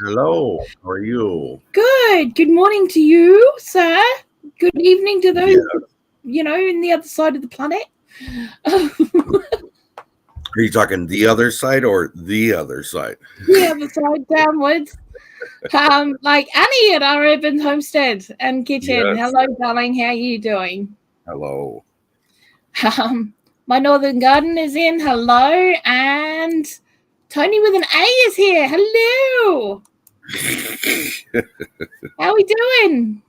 Hello, how are you? Good. Good morning to you, sir. Good evening to those, Yeah. in the other side of the planet. Are you talking the other side or the other side? The other side downwards. Like Annie at our urban homestead and kitchen. Yes. Hello, darling. How are you doing? Hello. Um, my northern garden is in. Hello, and Tony with an A is here. Hello. How are we doing?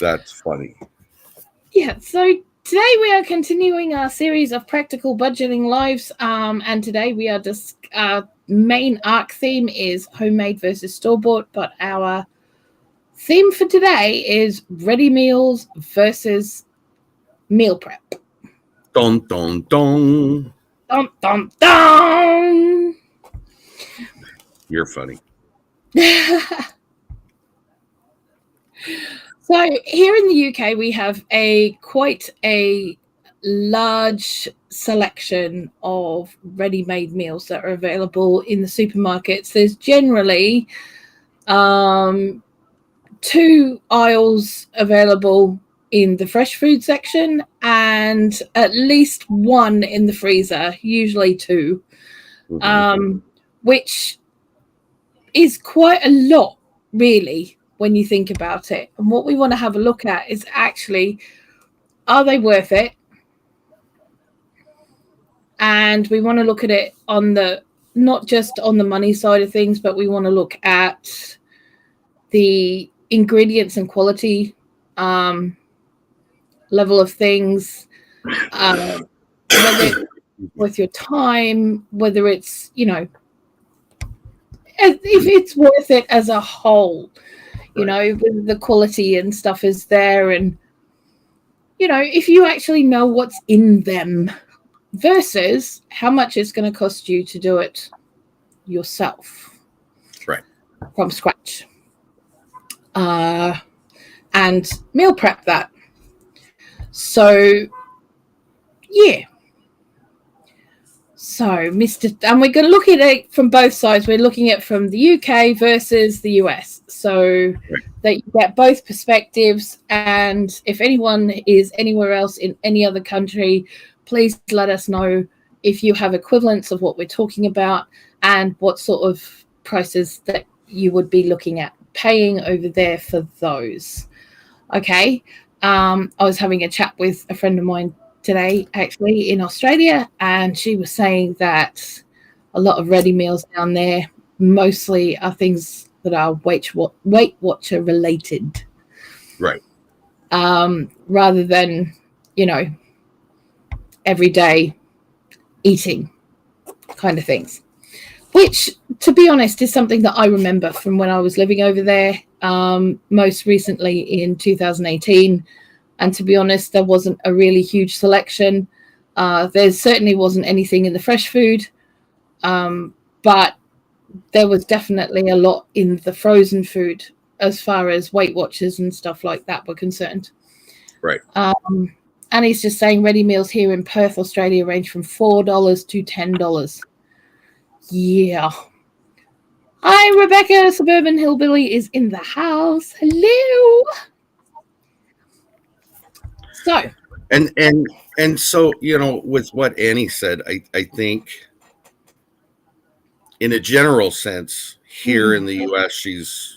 That's funny. Yeah, so today we are continuing our series of practical budgeting lives, and today we are just our main arc theme is homemade versus store bought, but our theme for today is ready meals versus meal prep. Dun dun dun. Dum dum dum. You're funny. So here in the UK, we have quite a large selection of ready-made meals that are available in the supermarkets. There's generally two aisles available in the fresh food section and at least one in the freezer, usually two, which is quite a lot, really, when you think about it. And what we want to have a look at is actually, are they worth it? And we want to look at it on the, not just on the money side of things, but we want to look at the ingredients and quality level of things, whether it's worth your time, whether it's, if it's worth it as a whole, whether the quality and stuff is there, and if you actually know what's in them versus how much it's going to cost you to do it yourself, Right. from scratch, and meal prep that. So yeah. So, and we're going to look at it from both sides. We're looking at from the UK versus the US, so that you get both perspectives. And if anyone is anywhere else in any other country, please let us know if you have equivalents of what we're talking about and what sort of prices that you would be looking at paying over there for those. Okay. I was having a chat with a friend of mine today, actually, in Australia, and she was saying that a lot of ready meals down there mostly are things that are Weight Watcher related, Right. rather than everyday eating kind of things, which, to be honest, is something that I remember from when I was living over there, most recently in 2018. And to be honest, there wasn't a really huge selection. There certainly wasn't anything in the fresh food, but there was definitely a lot in the frozen food as far as Weight Watchers and stuff like that were concerned. Right. And he's just saying ready meals here in Perth, Australia, range from $4 to $10. Yeah. Hi, Rebecca, Suburban Hillbilly is in the house. Hello. So, and so, with what Annie said, I think in a general sense here in the US,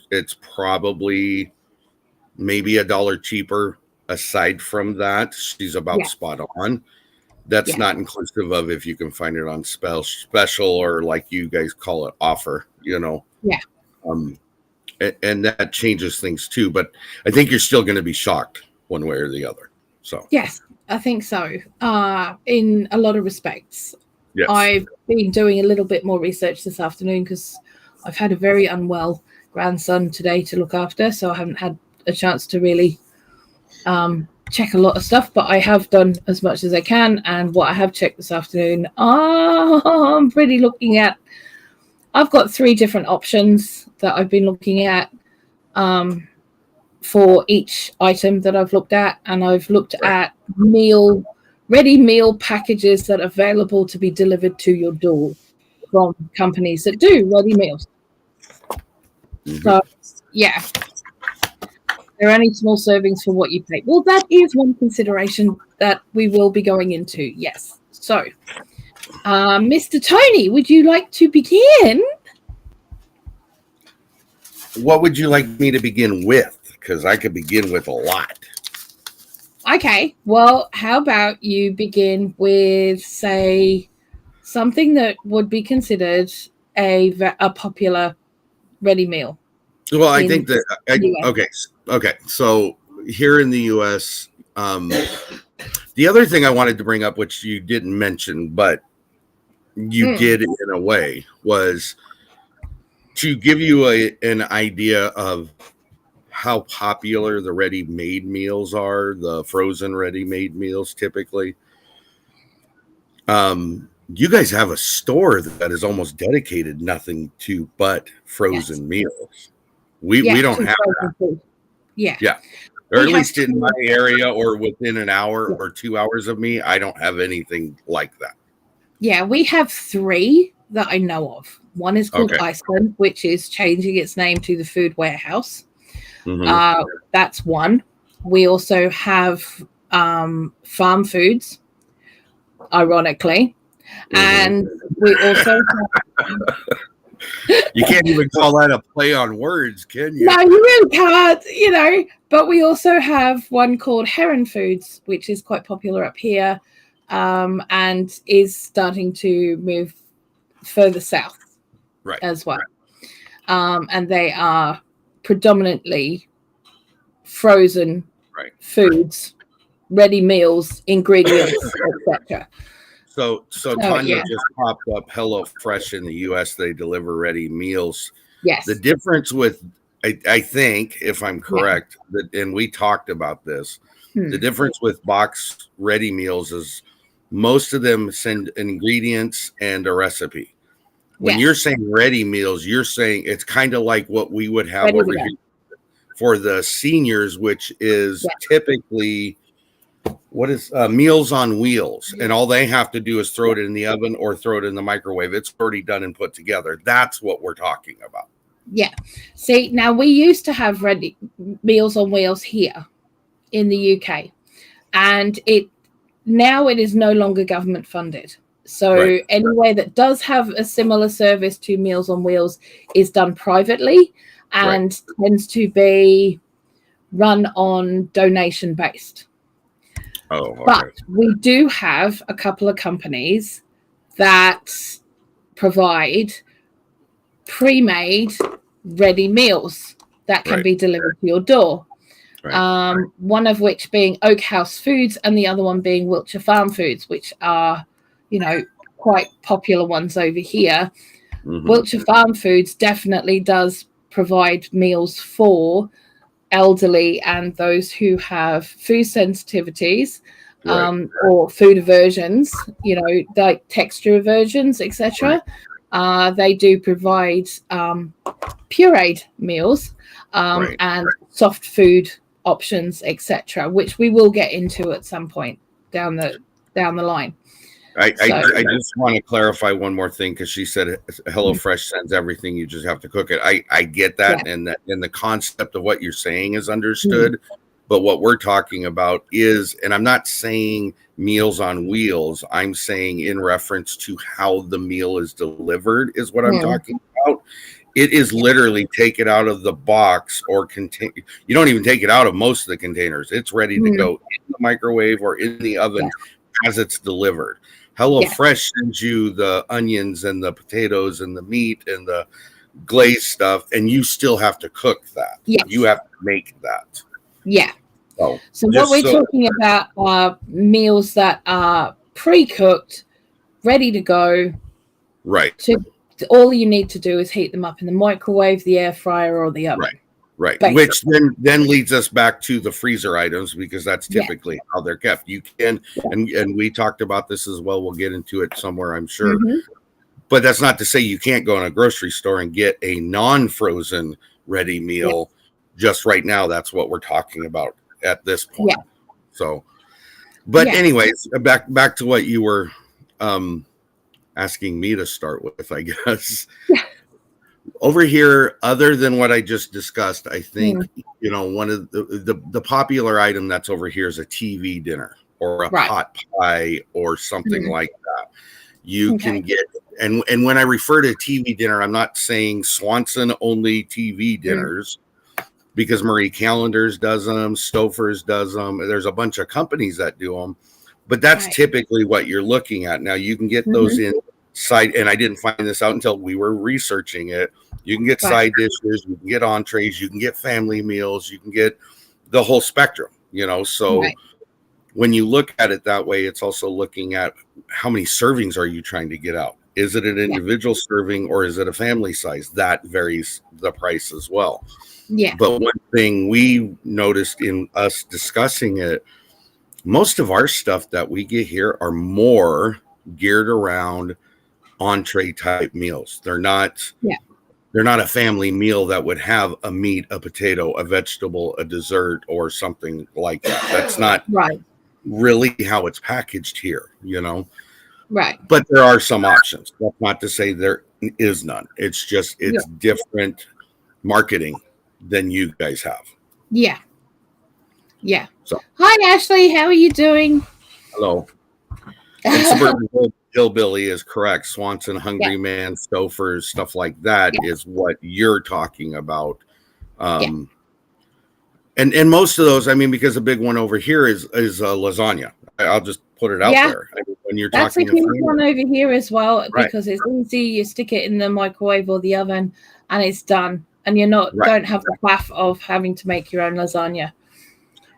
it's probably maybe $1 cheaper. Aside from that, she's about spot on. That's not inclusive of if you can find it on special, or like you guys call it, offer, Yeah. And that changes things too. But I think you're still going to be shocked one way or the other. So yes, I think so. In a lot of respects. yes. I've been doing a little bit more research this afternoon because I've had a very unwell grandson today to look after, so I haven't had a chance to really check a lot of stuff, but I have done as much as I can. And what I have checked this afternoon, I'm pretty looking at, I've got 3 different options that I've been looking at for each item that I've looked at, and I've looked at ready meal packages that are available to be delivered to your door from companies that do ready meals. So, yeah, they're only small servings for what you pay. Well, that is one consideration that we will be going into. Yes. So, Mr. Tony, would you like to begin? What would you like me to begin with? Because I could begin with a lot. Okay. Well, how about you begin with, say, something that would be considered a popular ready meal? Well, I think that okay. So here in the U.S., the other thing I wanted to bring up, which you didn't mention, but you did in a way, was to give you an idea of how popular the ready-made meals are, the frozen ready-made meals typically. You guys have a store that is almost dedicated nothing to but frozen meals. We don't have that. Food. Yeah. Or at least in my area or within an hour or 2 hours of me, I don't have anything like that. Yeah, we have 3 that I know of. One is called Iceland, which is changing its name to the Food Warehouse. That's one. We also have Farm Foods, ironically. And we also have... You can't even call that a play on words, can you? No, you really can't, But we also have one called Heron Foods, which is quite popular up here, and is starting to move further south as well. And they are predominantly frozen foods, ready meals, ingredients, etc. So Tanya just popped up HelloFresh in the US. They deliver ready meals. Yes. The difference with, I think, if I'm correct, and we talked about this, the difference with box ready meals is most of them send ingredients and a recipe. When you're saying ready meals, you're saying it's kind of like what we would have over here for the seniors, which is typically what is Meals on Wheels, and all they have to do is throw it in the oven or throw it in the microwave. It's already done and put together. That's what we're talking about. Yeah. See, now we used to have ready Meals on Wheels here in the UK, and now it is no longer government funded. So anywhere that does have a similar service to Meals on Wheels is done privately and tends to be run on donation based. But we do have a couple of companies that provide pre-made ready meals that can be delivered to your door. One of which being Oak House Foods and the other one being Wiltshire Farm Foods, which are, quite popular ones over here. Wiltshire Farm Foods definitely does provide meals for elderly and those who have food sensitivities or food aversions, like texture aversions, etc. They do provide pureed meals and soft food options, etc., which we will get into at some point down the line. I just want to clarify one more thing, because she said HelloFresh sends everything, you just have to cook it. I get that, and the concept of what you're saying is understood. But what we're talking about is, and I'm not saying Meals on Wheels, I'm saying in reference to how the meal is delivered is what I'm talking about. It is literally take it out of the box or contain. You don't even take it out of most of the containers. It's ready to go in the microwave or in the oven as it's delivered. HelloFresh sends you the onions and the potatoes and the meat and the glazed stuff, and you still have to cook that. You have to make that. So what we're talking about are meals that are pre-cooked, ready to go. All you need to do is heat them up in the microwave, the air fryer, or the oven. Basically. Which then leads us back to the freezer items, because that's typically how they're kept. You can, and we talked about this as well. We'll get into it somewhere, I'm sure. But that's not to say you can't go in a grocery store and get a non-frozen ready meal. Just right now, that's what we're talking about at this point. So, but anyways, back to what you were asking me to start with, I guess. Over here, other than what I just discussed, I think Mm. one of the popular item that's over here is a TV dinner or a Right. pot pie or something Mm. like that. You Okay. can get, and when I refer to TV dinner, I'm not saying Swanson only TV dinners, because Marie Callender's does them, Stouffer's does them. There's a bunch of companies that do them, but that's Right. typically what you're looking at. Now you can get those inside, and I didn't find this out until we were researching it. You can get Right. side dishes, you can get entrees, you can get family meals, you can get the whole spectrum, so Right. when you look at it that way, it's also looking at how many servings are you trying to get out. Is it an individual serving or is it a family size? That varies the price as well. Yeah. But one thing we noticed in us discussing it, most of our stuff that we get here are more geared around entree type meals. They're not a family meal that would have a meat, a potato, a vegetable, a dessert, or something like that. That's not really how it's packaged here, Right. But there are some options. That's not to say there is none. It's just different marketing than you guys have. Yeah. Yeah. So, hi Ashley, how are you doing? Hello. And Suburban Hillbilly is correct. Swanson, Hungry Man, Stouffer's, stuff like that is what you're talking about. And most of those, I mean, because the big one over here is lasagna. I'll just put it out there. I mean, when you're that's talking a huge one over here as well, because it's easy. You stick it in the microwave or the oven, and it's done. And you're don't have the faff of having to make your own lasagna.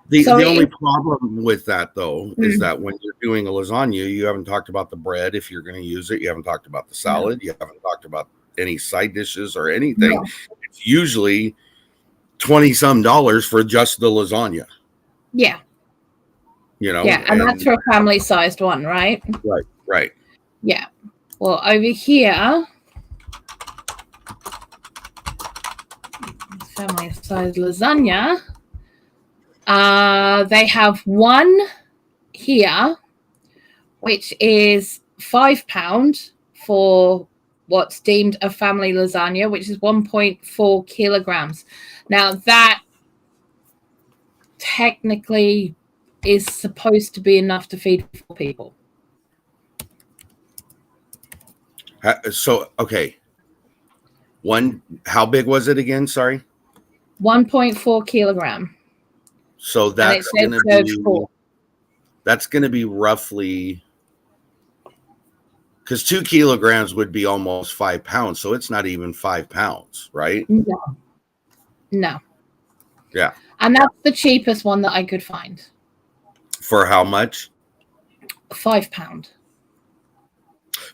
The only problem with that, though, is that when you're doing a lasagna, you haven't talked about the bread if you're going to use it. You haven't talked about the salad. You haven't talked about any side dishes or anything. No. It's usually $20-some for just the lasagna. Yeah. And that's for a family-sized one, right? Right. Yeah. Well, over here, family-sized lasagna. They have one here, which is £5 for what's deemed a family lasagna, which is 1.4 kilograms. Now, that technically is supposed to be enough to feed 4 people. So, okay. How big was it again? Sorry. 1.4 kilogram. So that's going to be roughly, because 2 kilograms would be almost 5 pounds. So it's not even 5 pounds, right? No. Yeah. And that's the cheapest one that I could find. For how much? £5.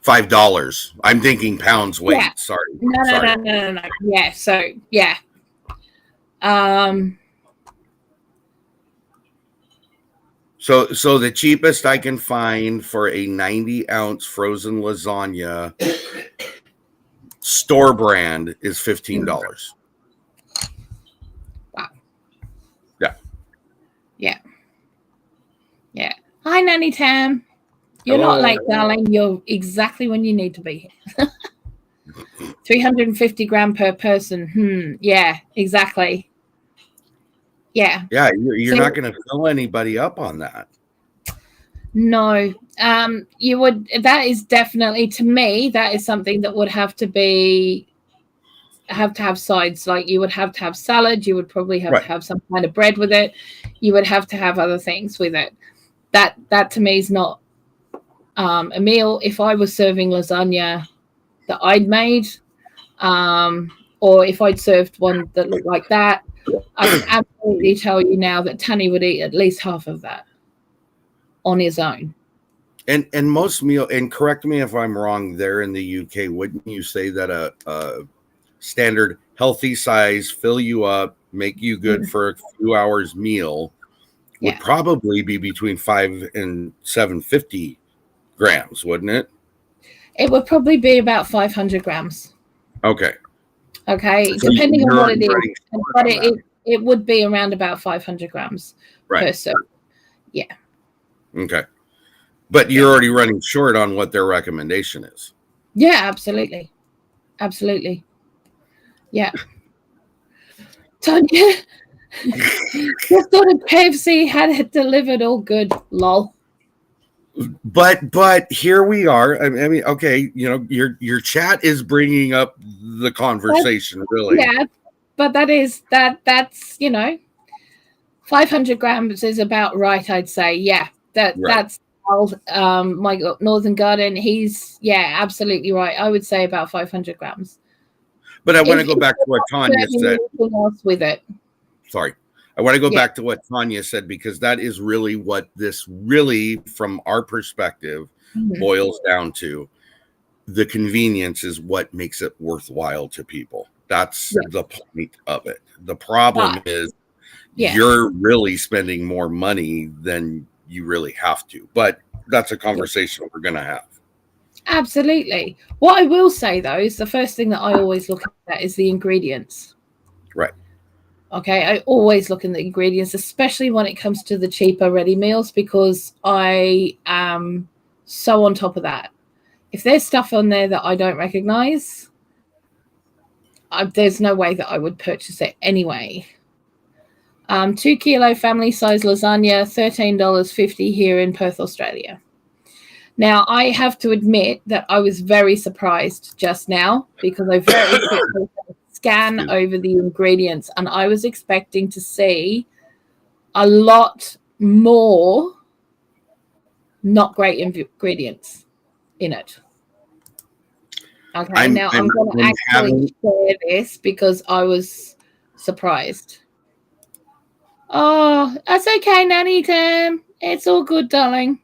$5. I'm thinking pounds weight. Yeah. Sorry. No. Yeah. So yeah. So the cheapest I can find for a 90-ounce frozen lasagna store brand is $15. Wow. Yeah. Hi, Nanny Tam. You're not late, darling. You're exactly when you need to be. 350 gram per person. Yeah, exactly. Yeah. Yeah, you're not going to fill anybody up on that. No. You would. That is definitely, to me, that is something that would have to have sides. Like you would have to have salad. You would probably have to have some kind of bread with it. You would have to have other things with it. That to me is not a meal. If I was serving lasagna that I'd made, or if I'd served one that looked like that, I can absolutely tell you now that Tanny would eat at least half of that on his own. And most meal, and correct me if I'm wrong, there in the UK, wouldn't you say that a standard healthy size, fill you up, make you good for a few hours meal would probably be between 5 and 750 grams, wouldn't it? It would probably be about 500 grams. Okay. So depending on what it is, but it would be around about 500 grams per serve. Yeah. Okay. But you're already running short on what their recommendation is. Yeah, absolutely. Yeah. Tanya, just thought if KFC had it delivered all good. Lol. But here we are. I mean, okay, your chat is bringing up the conversation, really. Yeah, but that's 500 grams is about right, I'd say. Yeah, that's my Northern Garden. He's absolutely right. I would say about 500 grams. But I want to go back to what Tanya said. Else with it. Sorry. I want to go back to what Tanya said, because that is really what this really, from our perspective, boils down to. The convenience is what makes it worthwhile to people. That's the point of it. The problem is you're really spending more money than you really have to. But that's a conversation we're going to have. Absolutely. What I will say, though, is the first thing that I always look at is the ingredients. Right. Okay, I always look at the ingredients, especially when it comes to the cheaper ready meals, because I am so on top of that. If there's stuff on there that I don't recognize, there's no way that I would purchase it anyway. 2 kilo family size lasagna, $13.50 here in Perth, Australia. Now, I have to admit that I was very surprised just now, because I very quickly scan over the ingredients, and I was expecting to see a lot more not great ingredients in it. Okay, I'm going to actually share this because I was surprised. Oh, that's okay, Nanny Tam. It's all good, darling.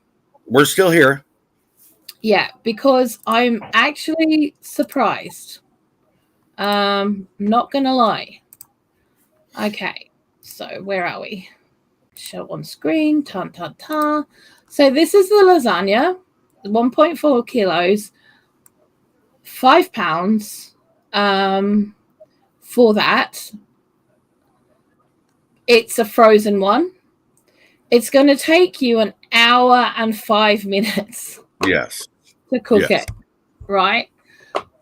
We're still here. Yeah, because I'm actually surprised. Not gonna lie. Okay, so where are we? Show on screen. So this is the lasagna, 1.4 kilos, £5 for that. It's a frozen one. It's going to take you an hour and 5 minutes. Yes. To cook it, right?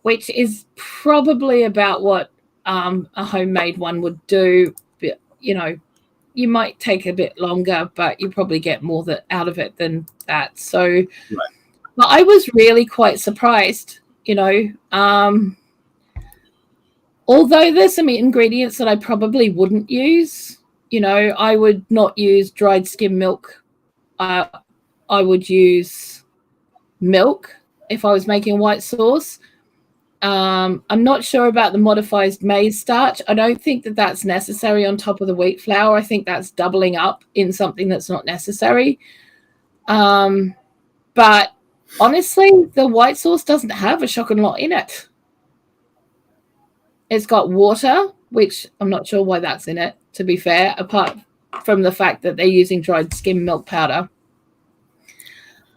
Which is probably about what a homemade one would do. But, you might take a bit longer, but you probably get more out of it than that. So, but I was really quite surprised, although there's some ingredients that I probably wouldn't use. I would not use dried skim milk. I would use milk if I was making white sauce. I'm not sure about the modified maize starch. I don't think that that's necessary on top of the wheat flour. I think that's doubling up in something that's not necessary. But honestly, the white sauce doesn't have a shock and lot in it. It's got water, which I'm not sure why that's in it, to be fair, apart from the fact that they're using dried skim milk powder.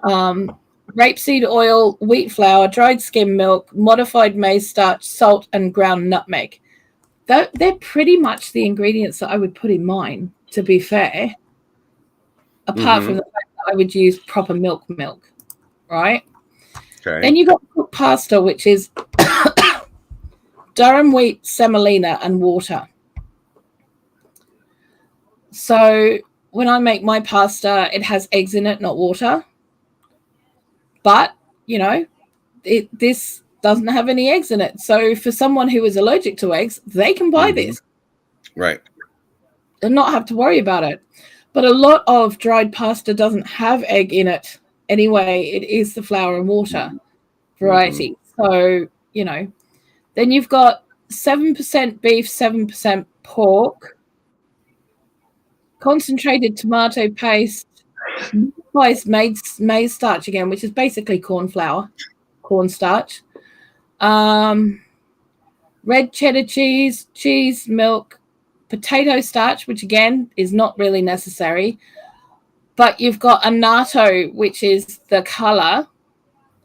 Rapeseed oil, wheat flour, dried skim milk, modified maize starch, salt, and ground nutmeg. They're pretty much the ingredients that I would put in mine, to be fair, apart from the fact that I would use proper milk, right? Okay. Then you've got cooked pasta, which is durum wheat, semolina, and water. So when I make my pasta, it has eggs in it, not water. But, this doesn't have any eggs in it. So for someone who is allergic to eggs, they can buy this. Right. And not have to worry about it. But a lot of dried pasta doesn't have egg in it. Anyway, it is the flour and water variety. So, then you've got 7% beef, 7% pork, concentrated tomato paste, maize starch again, which is basically cornstarch, red cheddar cheese, milk, potato starch, which again is not really necessary, but you've got annatto, which is the color,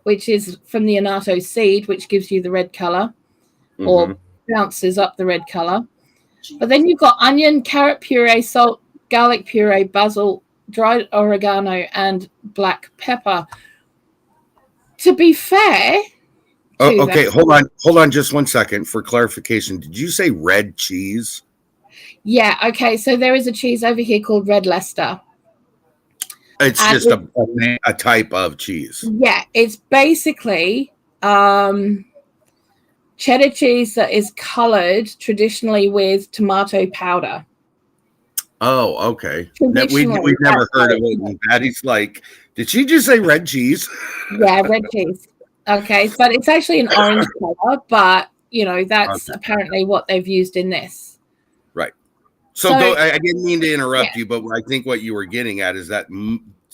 which is from the annatto seed, which gives you the red color or bounces up the red color. But then you've got onion, carrot puree, salt, garlic puree, basil, dried oregano, and black pepper. To be fair, Oh, okay, hold on just 1 second for clarification. Did you say red cheese? Yeah, okay. So there is a cheese over here called Red Leicester. It's just a type of cheese. Yeah, it's basically cheddar cheese that is colored traditionally with tomato powder. Oh, okay. We've never heard of it. And Patty's like, did she just say red cheese? Yeah, red cheese. Okay, but it's actually an orange color, but that's apparently what they've used in this. Right. So I didn't mean to interrupt you, but I think what you were getting at is that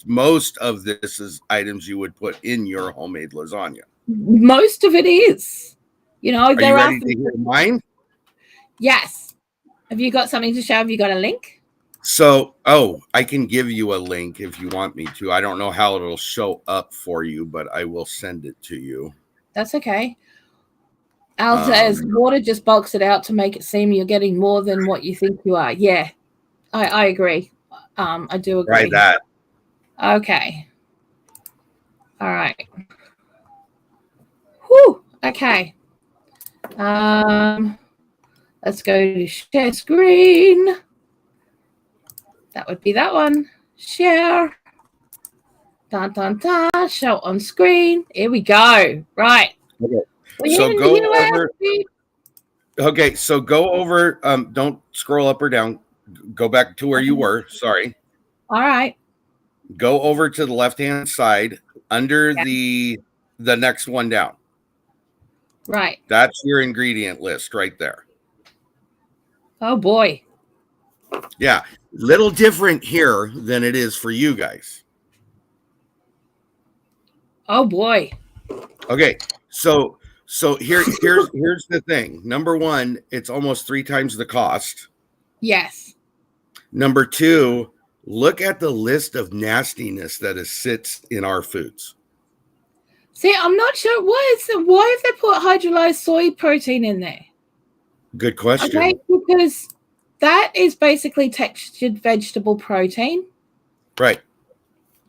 most of this is items you would put in your homemade lasagna. Most of it is. Are you ready to hear mine? Yes. Have you got something to show? Have you got a link? So, I can give you a link if you want me to. I don't know how it'll show up for you, but I will send it to you. That's okay. Al says, water just bulks it out to make it seem you're getting more than what you think you are. Yeah, I agree. I do agree. Try that. Okay. All right. Whew. Okay. Let's go to share screen. That would be that one. Share. Dun, dun, dun. Show on screen. Here we go. Right. Okay. So go over. Okay. So go over. Don't scroll up or down. Go back to where you were. Sorry. All right. Go over to the left-hand side under the next one down. Right. That's your ingredient list right there. Oh boy. Yeah. Little different here than it is for you guys. Oh boy. Okay. So here's the thing. Number one, it's almost 3 times the cost. Yes. Number two, look at the list of nastiness that sits in our foods. See, I'm not sure why have they put hydrolyzed soy protein in there? Good question. Okay, because that is basically textured vegetable protein. Right.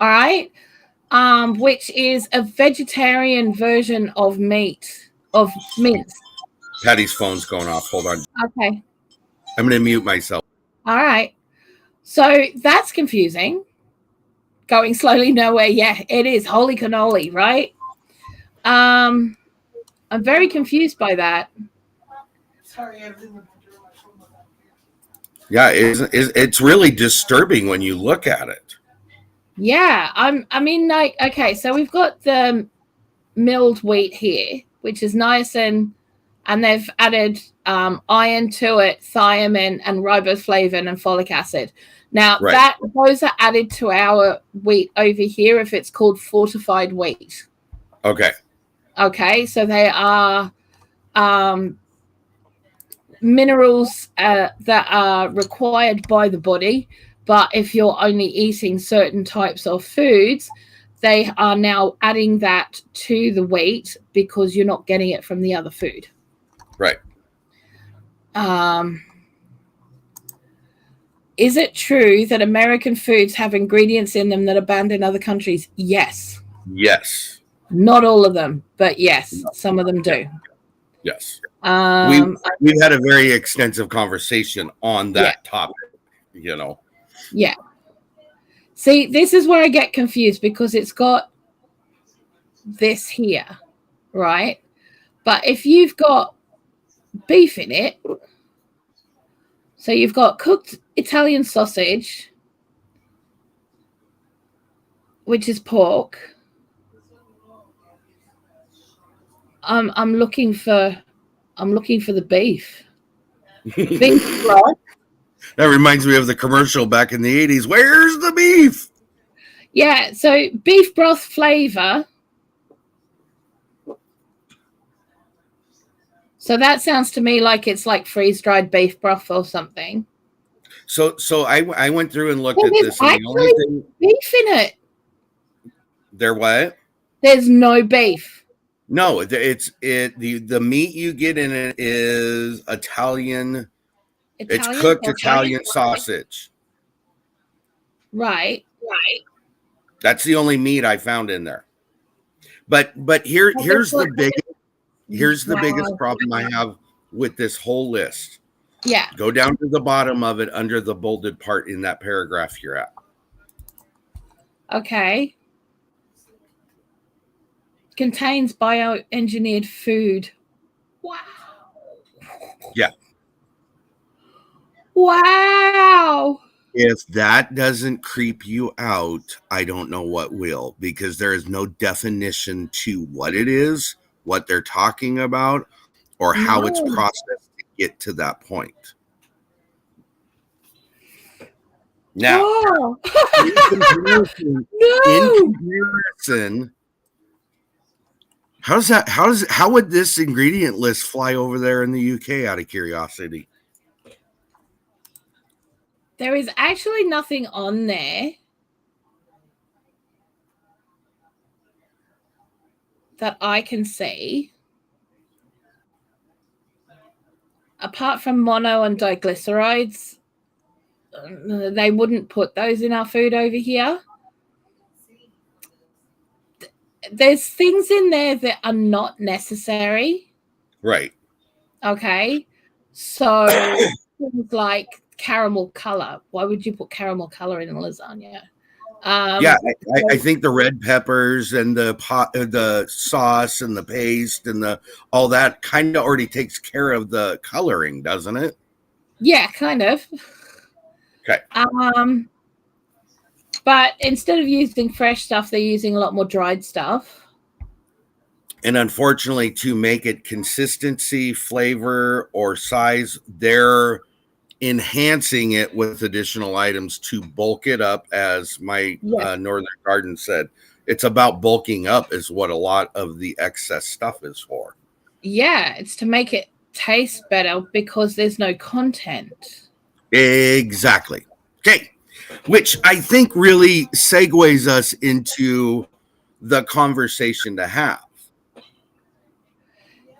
All right. Which is a vegetarian version of meat. Patty's phone's going off. Hold on. Okay. I'm going to mute myself. All right. So that's confusing. Going slowly nowhere. Yeah, it is. Holy cannoli, right? I'm very confused by that. Sorry, I didn't want to do my phone. Yeah, it's really disturbing when you look at it. Yeah, okay, so we've got the milled wheat here, which is niacin, and they've added iron to it, thiamine, and riboflavin and folic acid. Now, those are added to our wheat over here if it's called fortified wheat. Okay. Okay, so they are minerals that are required by the body, but if you're only eating certain types of foods, they are now adding that to the wheat because you're not getting it from the other food. Right. Is it true that American foods have ingredients in them that are banned in other countries? Yes. Yes. Not all of them, but yes, some of them do. Yes. We've had a very extensive conversation on that topic, Yeah. See, this is where I get confused because it's got this here, right? But if you've got beef in it, so you've got cooked Italian sausage, which is pork. I'm looking for the beef. Beef broth. That reminds me of the commercial back in the 80s. Where's the beef? Yeah, so beef broth flavor. So that sounds to me like it's like freeze-dried beef broth or something. So I went through and looked at this. And the only thing, beef in it. There what? There's no beef. No, the meat you get in it is Italian. It's cooked Italian sausage. Right. That's the only meat I found in there. But here's the big. Here's the Wow. biggest problem I have with this whole list. Yeah. Go down to the bottom of it under the bolded part in that paragraph you're at. Okay. Contains bioengineered food. Wow. Yeah. Wow. If that doesn't creep you out, I don't know what will, because there is no definition to what it is, what they're talking about, or how it's No. processed to get to that point. Now, Oh. in No. comparison, how would this ingredient list fly over there in the UK out of curiosity? There is actually nothing on there that I can see apart from mono and diglycerides. They wouldn't put those in our food over here. There's things in there that are not necessary. Right. Okay. So things like caramel color. Why would you put caramel color in a lasagna? Yeah, I think the red peppers and the sauce and the paste and all that kind of already takes care of the coloring, doesn't it? Yeah, kind of. Okay. But instead of using fresh stuff, they're using a lot more dried stuff. And unfortunately, to make it consistency, flavor, or size, they're enhancing it with additional items to bulk it up, as my Northern Garden said. It's about bulking up is what a lot of the excess stuff is for. Yeah, it's to make it taste better because there's no content. Exactly. Okay. Which I think really segues us into the conversation to have.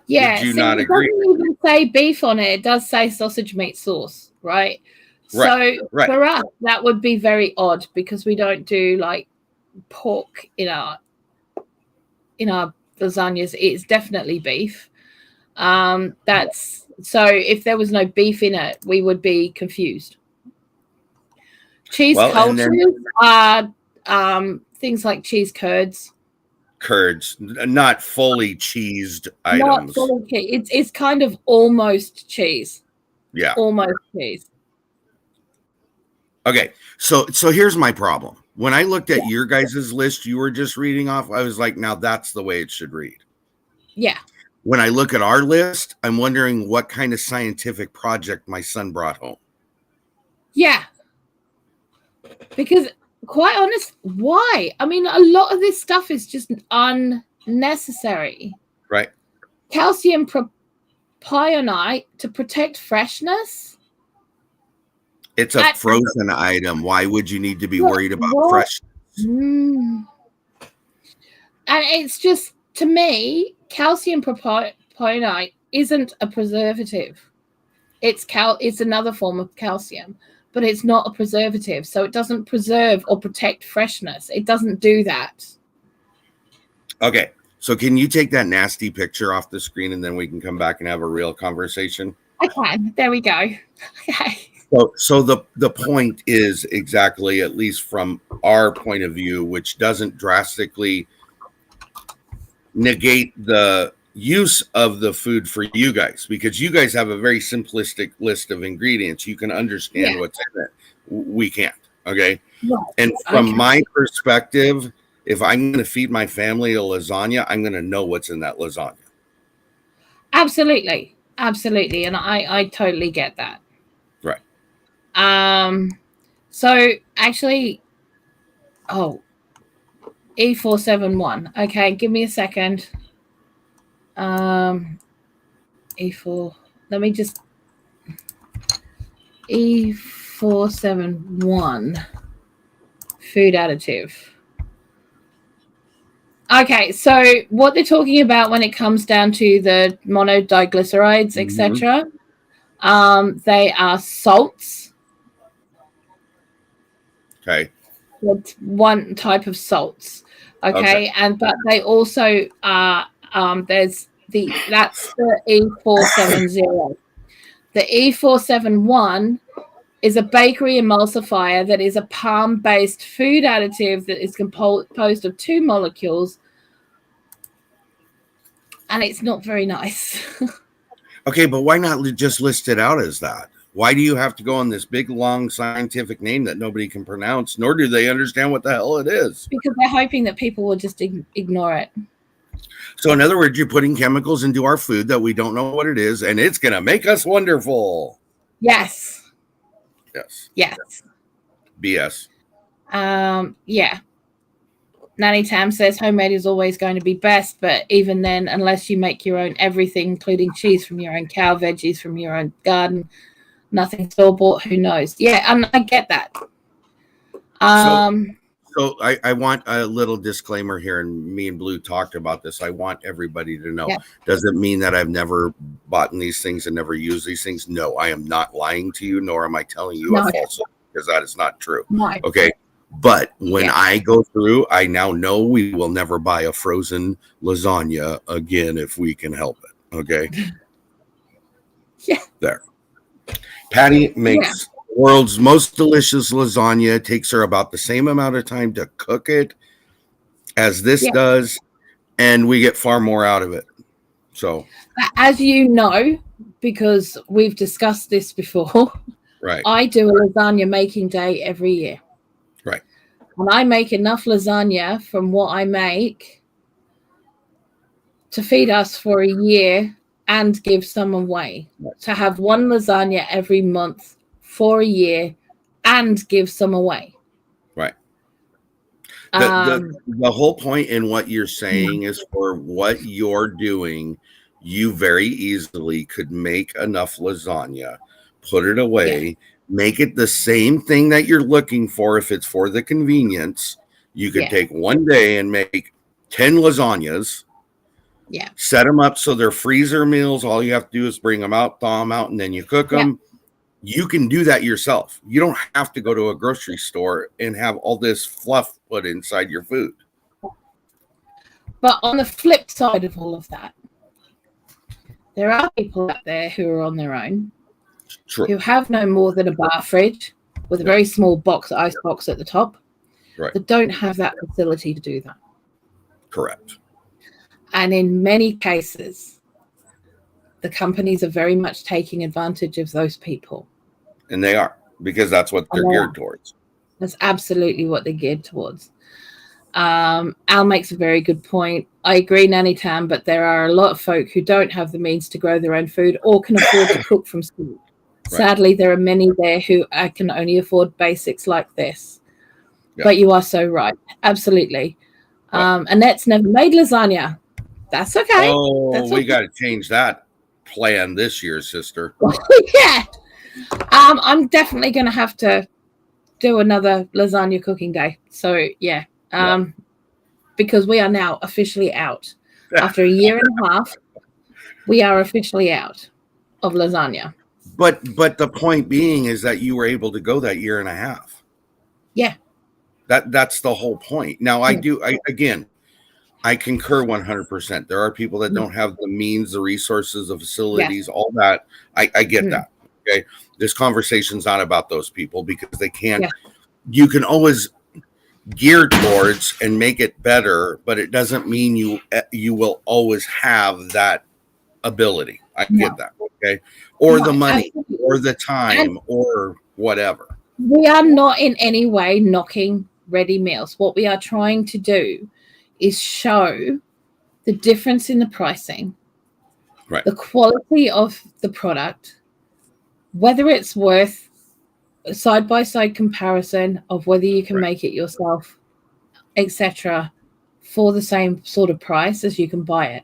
Yeah, would you not agree? It doesn't even say beef on it. It does say sausage meat sauce, right? So for us, that would be very odd because we don't do like pork in our lasagnas. It's definitely beef. That's so if there was no beef in it, we would be confused. Cheese cultures are things like cheese curds. Curds, not fully cheesed items. Not fully cheese. It's kind of almost cheese. Yeah. Almost cheese. Okay. So here's my problem. When I looked at your guys' list you were just reading off, I was like, now that's the way it should read. Yeah. When I look at our list, I'm wondering what kind of scientific project my son brought home. Yeah. Because quite honest, why? I mean, a lot of this stuff is just unnecessary. Right. Calcium propionate to protect freshness. It's a frozen item. Why would you need to be worried about freshness? And it's just, to me, calcium propionate isn't a preservative. It's another form of calcium. But it's not a preservative, so it doesn't preserve or protect freshness. It doesn't do that. Okay. So can you take that nasty picture off the screen and then we can come back and have a real conversation? I can. There we go. Okay. So the point is exactly, at least from our point of view, which doesn't drastically negate the use of the food for you guys, because you guys have a very simplistic list of ingredients. You can understand what's in it. We can't. Okay. Right. And from my perspective, if I'm going to feed my family a lasagna, I'm going to know what's in that lasagna. Absolutely. Absolutely. And I totally get that. Right. So actually, E471. Okay. Give me a second. E4. Let me just E471 food additive. Okay, so what they're talking about when it comes down to the monodiglycerides, etc., they are salts. Okay. It's one type of salts. Okay. But they also are there's That's the E470. The E471 is a bakery emulsifier that is a palm-based food additive that is composed of 2 molecules, and it's not very nice. Okay, but why not just list it out as that? Why do you have to go on this big, long scientific name that nobody can pronounce, nor do they understand what the hell it is? Because they're hoping that people will just ignore it. So, in other words, you're putting chemicals into our food that we don't know what it is, and it's going to make us wonderful. Yes. Yes. Yes. BS. Yeah. Nanny Tam says homemade is always going to be best, but even then, unless you make your own everything, including cheese from your own cow, veggies from your own garden, nothing store-bought, who knows? Yeah, and I get that. So I want a little disclaimer here, and me and Blue talked about this. I want everybody to know. Yeah. Does it mean that I've never bought these things and never used these things? No, I am not lying to you, nor am I telling you a falsehood, because that is not true. No. Okay. But when I go through, I now know we will never buy a frozen lasagna again if we can help it. Okay. Yeah. There. Patty makes the world's most delicious lasagna. It takes her about the same amount of time to cook it as this does, and we get far more out of it. So, as you know, because we've discussed this before, right, I do a lasagna making day every year. Right. And I make enough lasagna from what I make to feed us for a year and give some away. To have one lasagna every month for a year and give some away. Right. The whole point in what you're saying is, for what you're doing, you very easily could make enough lasagna, put it away, make it the same thing that you're looking for. If it's for the convenience, you could take one day and make 10 lasagnas. Yeah. Set them up so they're freezer meals. All you have to do is bring them out, thaw them out, and then you cook them. You can do that yourself. You don't have to go to a grocery store and have all this fluff put inside your food. But on the flip side of all of that, there are people out there who are on their own, who have no more than a bar fridge with a very small ice box at the top, that don't have that facility to do that. Correct. And in many cases, the companies are very much taking advantage of those people. And they are, because that's what they're geared towards. That's absolutely what they're geared towards. Al makes a very good point. I agree, Nanny Tam, but there are a lot of folk who don't have the means to grow their own food or can afford to cook from scratch. Sadly, there are many there who can only afford basics like this. But you are so right. Absolutely. Annette's never made lasagna. That's okay. Oh, we got to change that plan this year, sister. Yeah. I'm definitely going to have to do another lasagna cooking day. So, because we are now officially out. After a year and a half, we are officially out of lasagna. But the point being is that you were able to go that year and a half. Yeah. That's the whole point. Now, I concur 100%. There are people that don't have the means, the resources, the facilities, all that. I get that. Okay. This conversation's not about those people, because they can't. You can always gear towards and make it better, but it doesn't mean you will always have that ability. I get that. Okay. Or the money, or the time, or whatever. We are not in any way knocking ready meals. What we are trying to do is show the difference in the pricing, the quality of the product, whether it's worth a side-by-side comparison of whether you can make it yourself, etc., for the same sort of price as you can buy it.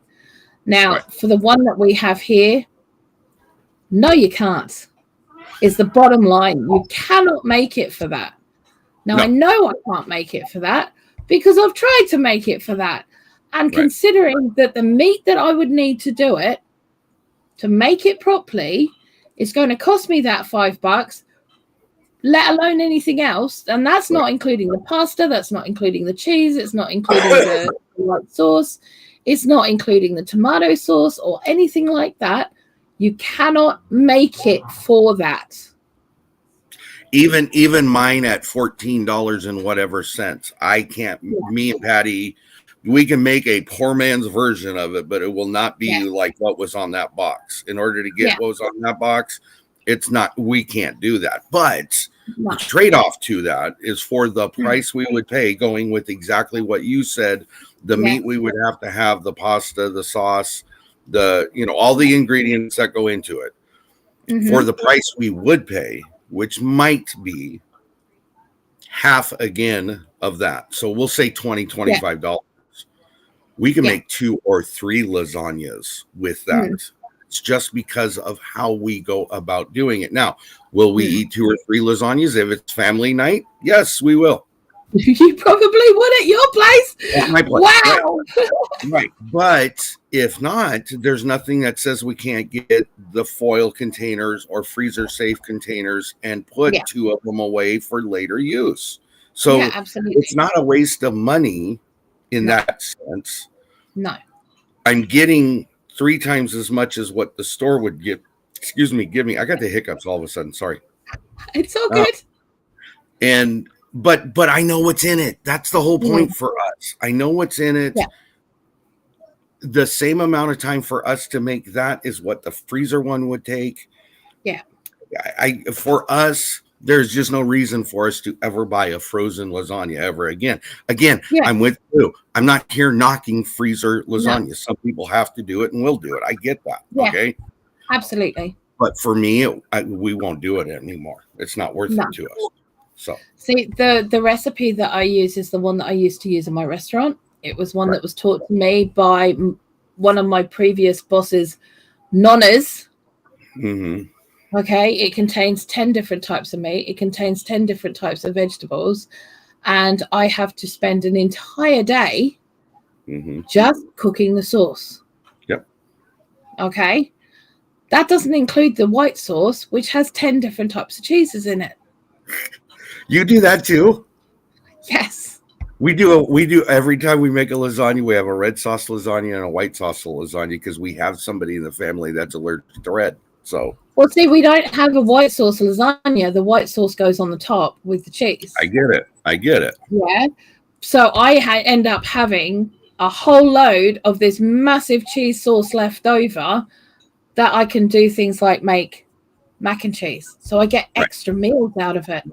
Now, for the one that we have here, no, you can't, is the bottom line. You cannot make it for that. Now, I know I can't make it for that, because I've tried to make it for that. And considering that the meat that I would need to do it, to make it properly, is going to cost me that $5, let alone anything else. And that's not including the pasta. That's not including the cheese. It's not including the white sauce. It's not including the tomato sauce or anything like that. You cannot make it for that. Even mine at $14 and whatever cents. I can't. Me and Patty, we can make a poor man's version of it, but it will not be like what was on that box. In order to get what was on that box, it's not. We can't do that. But the trade-off to that is for the price we would pay, going with exactly what you said. The meat we would have to have, the pasta, the sauce, all the ingredients that go into it. For the price we would pay, which might be half again of that. So we'll say $25. We can make 2 or 3 lasagnas with that. It's just because of how we go about doing it. Now, will we eat 2 or 3 lasagnas if it's family night? Yes, we will. You probably would at your place. At my place. Wow. Right. But if not, there's nothing that says we can't get the foil containers or freezer safe containers and put 2 of them away for later use. So absolutely. It's not a waste of money in that sense. No. I'm getting 3 times as much as what the store would give me. I got the hiccups all of a sudden. Sorry. It's all good. But I know what's in it. That's the whole point for us. I know what's in it. Yeah. The same amount of time for us to make that is what the freezer one would take. Yeah. For us, there's just no reason for us to ever buy a frozen lasagna ever again. I'm with you. I'm not here knocking freezer lasagna. No. Some people have to do it and will do it. I get that. Yeah. Okay. Absolutely. But for me, we won't do it anymore. It's not worth it to us. So see, the recipe that I use is the one that I used to use in my restaurant. It was one that was taught to me by one of my previous bosses, nonnas. Okay, it contains 10 different types of meat. It contains 10 different types of vegetables. And I have to spend an entire day just cooking the sauce. Yep. Okay. That doesn't include the white sauce, which has 10 different types of cheeses in it. You do that too? Yes. We do every time we make a lasagna, we have a red sauce lasagna and a white sauce lasagna because we have somebody in the family that's allergic to red. So well, see, we don't have a white sauce lasagna. The white sauce goes on the top with the cheese. I get it. Yeah. So I end up having a whole load of this massive cheese sauce left over that I can do things like make mac and cheese. So I get extra meals out of it.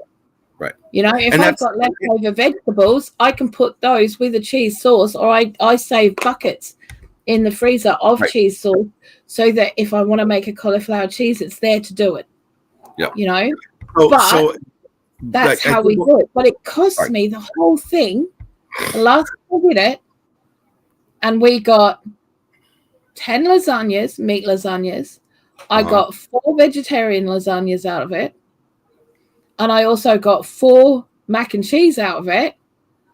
Right. If I've got leftover vegetables, I can put those with a cheese sauce, or I save buckets in the freezer of cheese sauce so that if I want to make a cauliflower cheese, it's there to do it. Yeah. So that's how we do it. But it costs me the whole thing. The last time I did it, and we got 10 lasagnas, meat lasagnas. I got 4 vegetarian lasagnas out of it. And I also got 4 mac and cheese out of it.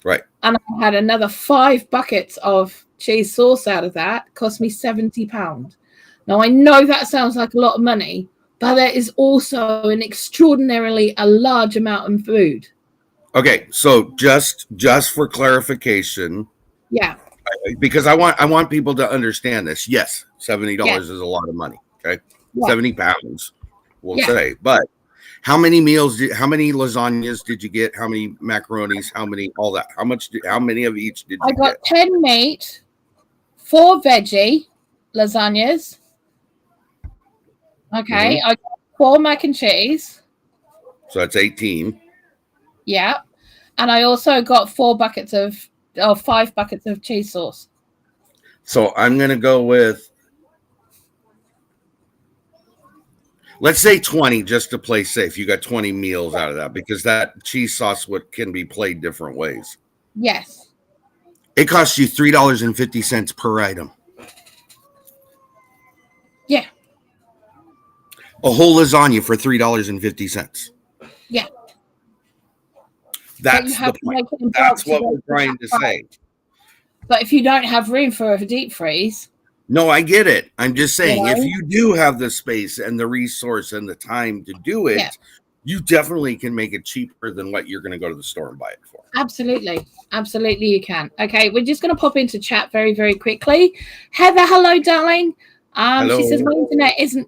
Right. And I had another 5 buckets of cheese sauce out of that. Cost me £70. Now, I know that sounds like a lot of money, but there is also an extraordinarily a large amount of food. Okay, so just for clarification. Yeah. Because I want people to understand this. Yes, $70 is a lot of money. Okay. Yeah. 70 pounds, we'll say. But how many lasagnas did you get? How many macaronis? How many, all that? How many of each did you get? I got 10 meat, 4 veggie lasagnas. Okay. I got 4 mac and cheese. So that's 18. Yeah. And I also got 5 buckets of cheese sauce. So I'm going to go with, let's say 20 just to play safe. You got 20 meals out of that because that cheese sauce can be played different ways. Yes. It costs you $3.50 per item. Yeah. A whole lasagna for $3.50. Yeah. That's the point. That's what we're trying to say. But if you don't have room for a deep freeze. No, I get it. I'm just saying, if you do have the space and the resource and the time to do it, you definitely can make it cheaper than what you're going to go to the store and buy it for. Absolutely. Absolutely, you can. Okay, we're just going to pop into chat very, very quickly. Heather, hello, darling. Hello. She says, my internet isn't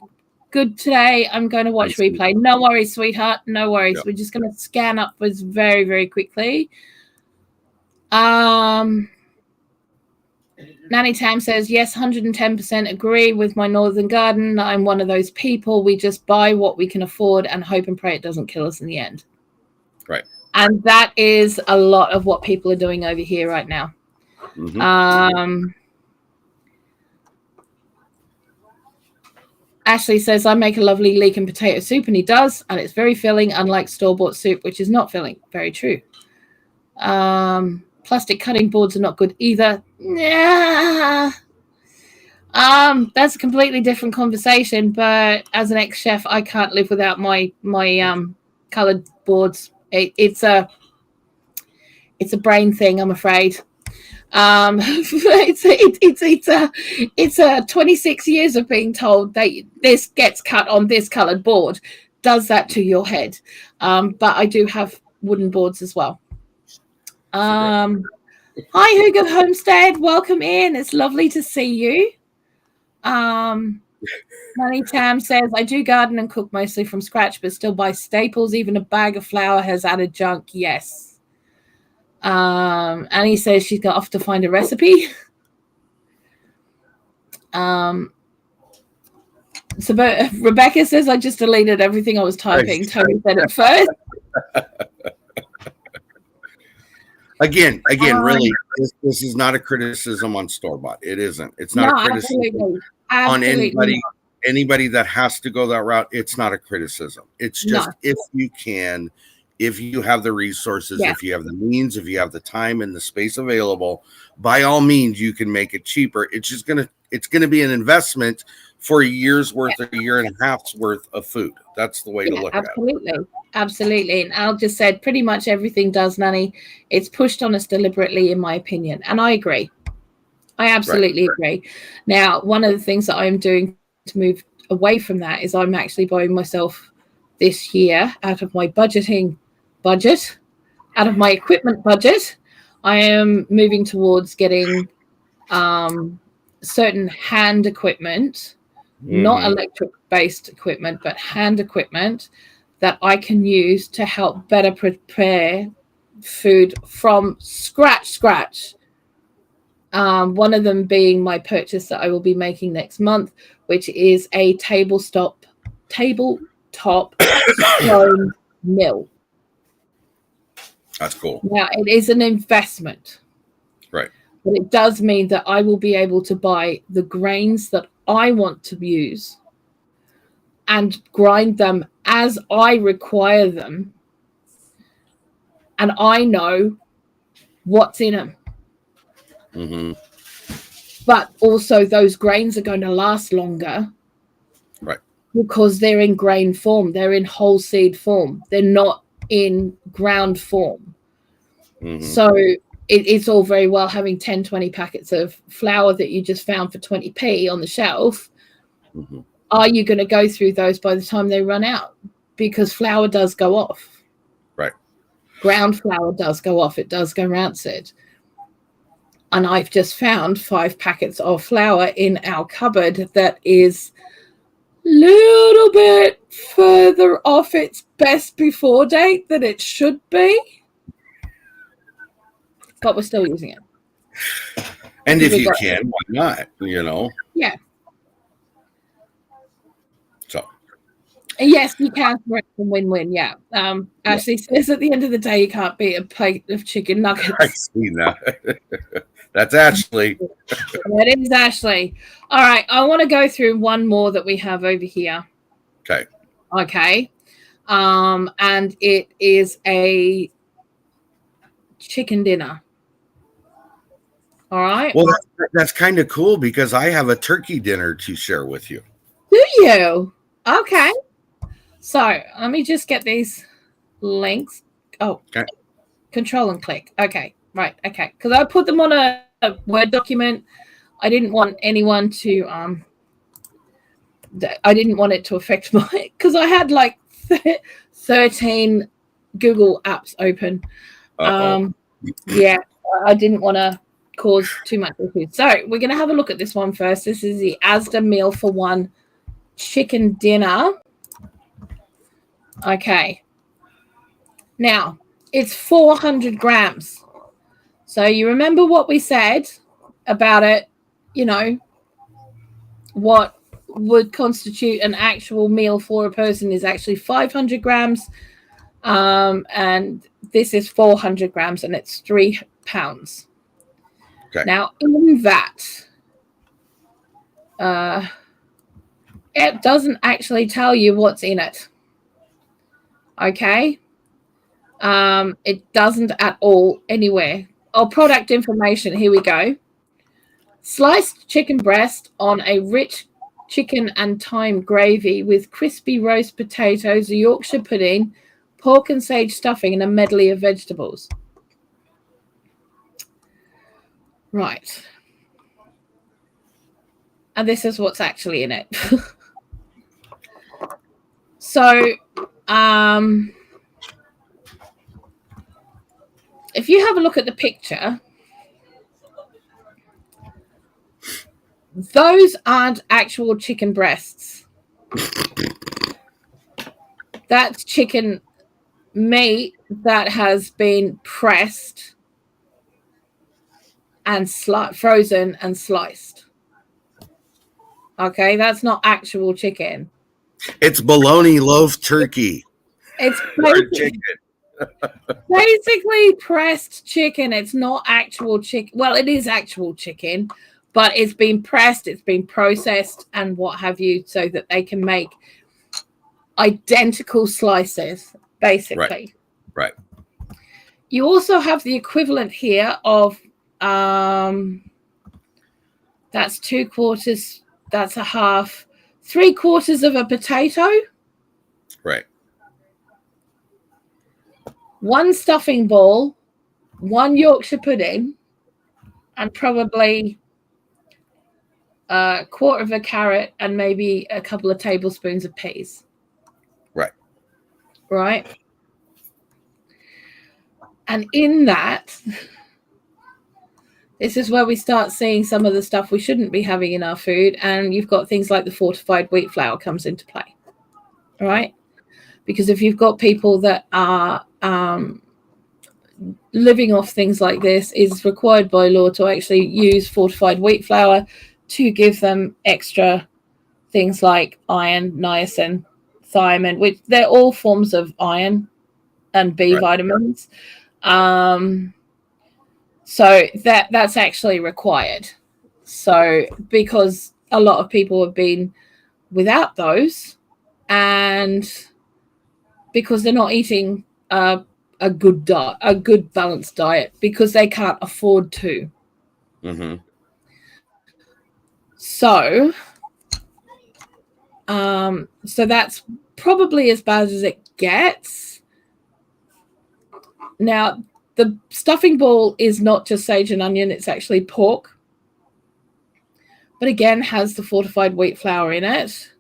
good today. I'm going to watch replay. No worries, sweetheart. No worries. Yep. We're just going to scan upwards very, very quickly. Nanny Tam says, yes, 110% agree with my northern garden. I'm one of those people. We just buy what we can afford and hope and pray it doesn't kill us in the end. Right. And that is a lot of what people are doing over here right now. Mm-hmm. Ashley says, I make a lovely leek and potato soup, and he does, and it's very filling, unlike store-bought soup, which is not filling. Very true. Plastic cutting boards are not good either. Yeah. That's a completely different conversation, but as an ex-chef, I can't live without my colored boards. It's a brain thing, I'm afraid. It's a 26 years of being told that this gets cut on this colored board does that to your head. But I do have wooden boards as well. Hi, Hugo Homestead. Welcome in. It's lovely to see you. Money Tam says, I do garden and cook mostly from scratch, but still buy staples. Even a bag of flour has added junk. Yes. Annie says she's got off to find a recipe. So but Rebecca says, I just deleted everything I was typing. Tony said it first. Again, really, this is not a criticism on store-bought. It isn't. It's not a criticism on anybody that has to go that route. It's not a criticism. It's just if you can, if you have the resources, if you have the means, if you have the time and the space available, by all means, you can make it cheaper. It's just it's gonna be an investment for a year's worth, a year and a half's worth of food. That's the way to look at it. Absolutely. And Al just said pretty much everything does, Nanny. It's pushed on us deliberately, in my opinion. And I agree. I absolutely agree. Now, one of the things that I'm doing to move away from that is I'm actually buying myself this year out of my budgeting budget, out of my equipment budget. I am moving towards getting certain hand equipment, not electric-based equipment, but hand equipment that I can use to help better prepare food from scratch. One of them being my purchase that I will be making next month, which is a tabletop stone mill. That's cool. Now, it is an investment. Right. But it does mean that I will be able to buy the grains that I want to use and grind them as I require them. And I know what's in them. Mm-hmm. But also those grains are going to last longer. Right. Because they're in grain form. They're in whole seed form. They're not in ground form. Mm-hmm. So it's all very well having 10, 20 packets of flour that you just found for 20p on the shelf. Mm-hmm. Are you going to go through those by the time they run out? Because flour does go off. Right. Ground flour does go off. It does go rancid. And I've just found 5 packets of flour in our cupboard that is a little bit further off its best before date than it should be. But we're still using it. And if you can, why not? Yeah. So. Yes, you can correct and win-win. Yeah. Ashley says at the end of the day, you can't beat a plate of chicken nuggets. I see that. That's Ashley. That is Ashley. All right. I want to go through one more that we have over here. Okay. And it is a chicken dinner. All right. Well, that's kind of cool because I have a turkey dinner to share with you. Do you? Okay. So let me just get these links. Oh, okay. Control and click. Okay. Right. Okay. Because I put them on a Word document. I didn't want anyone to, I didn't want it to affect my, because I had like 13 Google apps open. Uh-oh. Yeah, I didn't want to cause too much issues. So we're going to have a look at this one first. This is the Asda Meal for One chicken dinner. Okay. Now, it's 400 grams. So you remember what we said about it, you know, what would constitute an actual meal for a person is actually 500 grams. And this is 400 grams and it's 3 pounds. Okay. Now, in that, it doesn't actually tell you what's in it. Okay. It doesn't at all anywhere. Oh, product information. Here we go. Sliced chicken breast on a rich chicken and thyme gravy with crispy roast potatoes, Yorkshire pudding, pork and sage stuffing, and a medley of vegetables. Right. And this is what's actually in it. So, if you have a look at the picture, those aren't actual chicken breasts. That's chicken meat that has been pressed and frozen and sliced. Okay, that's not actual chicken. It's bologna loaf turkey. It's Chicken. basically pressed chicken. It's not actual chicken. Well, it is actual chicken, but it's been pressed, it's been processed, and what have you, so that they can make identical slices, basically. Right. You also have the equivalent here of that's 2/4, that's a half, 3/4 of a potato. Right. 1 stuffing ball, 1 Yorkshire pudding, and probably a 1/4 of a carrot and maybe a couple of tablespoons of peas. Right. And in that, this is where we start seeing some of the stuff we shouldn't be having in our food. And you've got things like the fortified wheat flour comes into play. Right. Because if you've got people that are living off things like this, is required by law to actually use fortified wheat flour to give them extra things like iron, niacin, thiamine, which they're all forms of iron and B vitamins. So that's actually required. So because a lot of people have been without those, and because they're not eating a good diet, a good balanced diet, because they can't afford to. Mm-hmm. So that's probably as bad as it gets. Now, the stuffing ball is not just sage and onion, it's actually pork. But again, has the fortified wheat flour in it.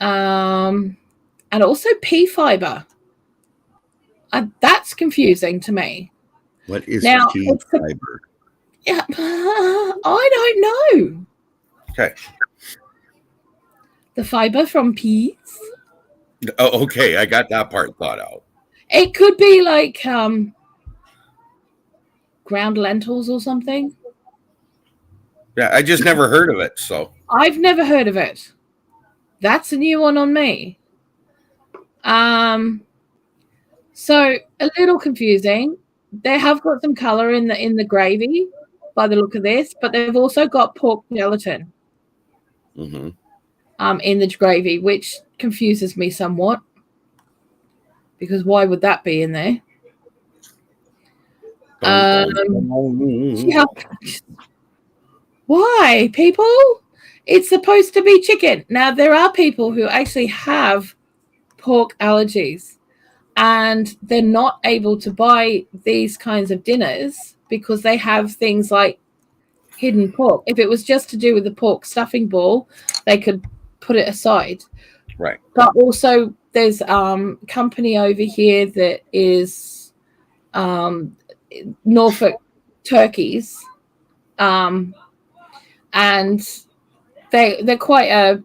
And also pea fiber. That's confusing to me. What is Now, pea fiber? Yeah, I don't know. Okay. The fiber from peas. Oh, okay. I got that part thought out. It could be like ground lentils or something. Yeah, I just never heard of it. So I've never heard of it. That's a new one on me. So a little confusing. They have got some color in the gravy by the look of this, but they've also got pork gelatin in the gravy, which confuses me somewhat. Because why would that be in there? Why, people? It's supposed to be chicken. Now, there are people who actually have pork allergies, and they're not able to buy these kinds of dinners because they have things like hidden pork. If it was just to do with the pork stuffing ball, they could put it aside. Right. But also, there's company over here that is Norfolk turkeys, and they're quite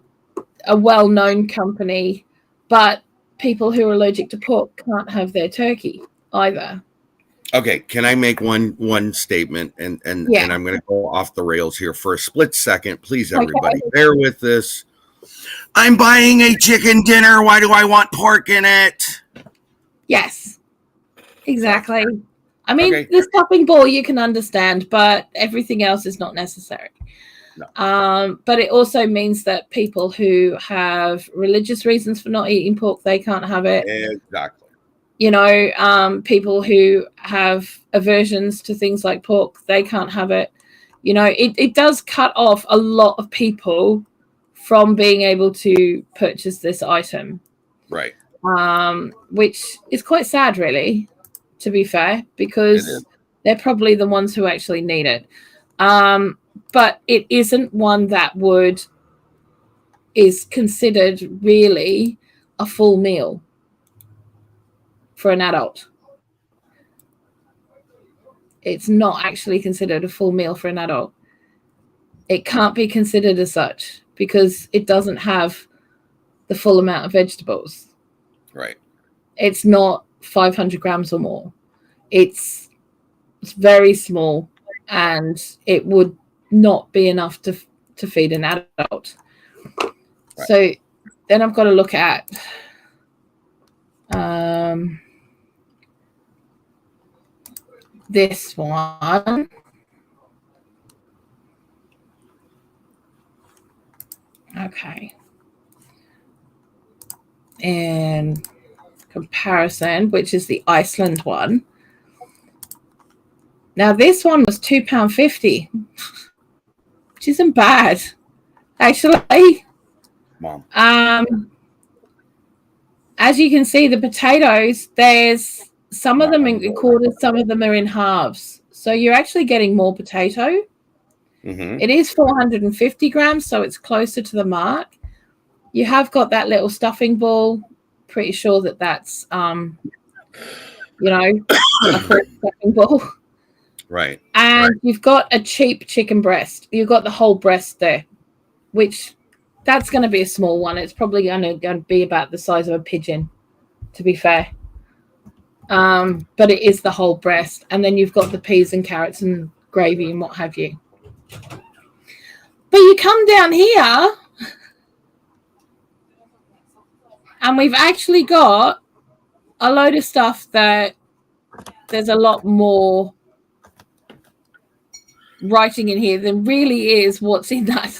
a well-known company, but people who are allergic to pork can't have their turkey either. Okay, can I make one statement, and Yeah. I'm going to go off the rails here for a split second, please, everybody, bear with this. I'm buying a chicken dinner. Why do I want pork in it? Yes, exactly. I mean, Okay. the stuffing ball you can understand, but everything else is not necessary. No. But it also means that people who have religious reasons for not eating pork, they can't have it. Exactly. You know, people who have aversions to things like pork, they can't have it. You know, it does cut off a lot of people from being able to purchase this item. Right. Which is quite sad, really, to be fair, because they're probably the ones who actually need it. But it isn't one that is considered really a full meal for an adult. It's not actually considered a full meal for an adult. It can't be considered as such because it doesn't have the full amount of vegetables. Right. It's not 500 grams or more. It's very small, and it would not be enough to feed an adult. Right. So then I've got to look at this one. Okay. And comparison, which is the Iceland one. Now this one was £2.50, which isn't bad, actually. Mom. As you can see, the potatoes, there's some of them in quarters, some of them are in halves. So you're actually getting more potato. Mm-hmm. It is 450 grams, so it's closer to the mark. You have got that little stuffing ball. Pretty sure that that's, a stuffing ball. Right. And you've got a cheap chicken breast. You've got the whole breast there, which that's going to be a small one. It's probably going to be about the size of a pigeon, to be fair. But it is the whole breast. And then you've got the peas and carrots and gravy and what have you. But you come down here and we've actually got a load of stuff that there's a lot more writing in here than really is what's in that.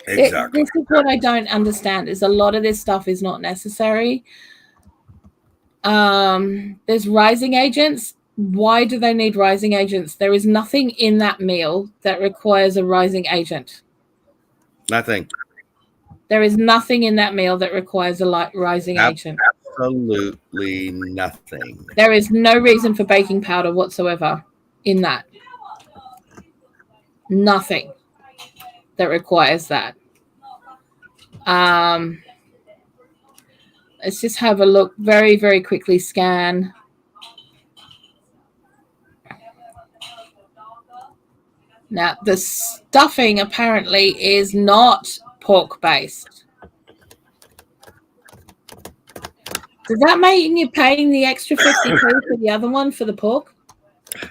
Exactly. This is what I don't understand, is a lot of this stuff is not necessary. There's rising agents. Why do they need rising agents? There is nothing in that meal that requires a rising agent. Nothing. There is nothing in that meal that requires a rising agent. Absolutely nothing. There is no reason for baking powder whatsoever in that. Nothing that requires that. Let's just have a look, very, very quickly scan. Now, the stuffing apparently is not pork-based. Does that mean you're paying the extra 50p for the other one for the pork?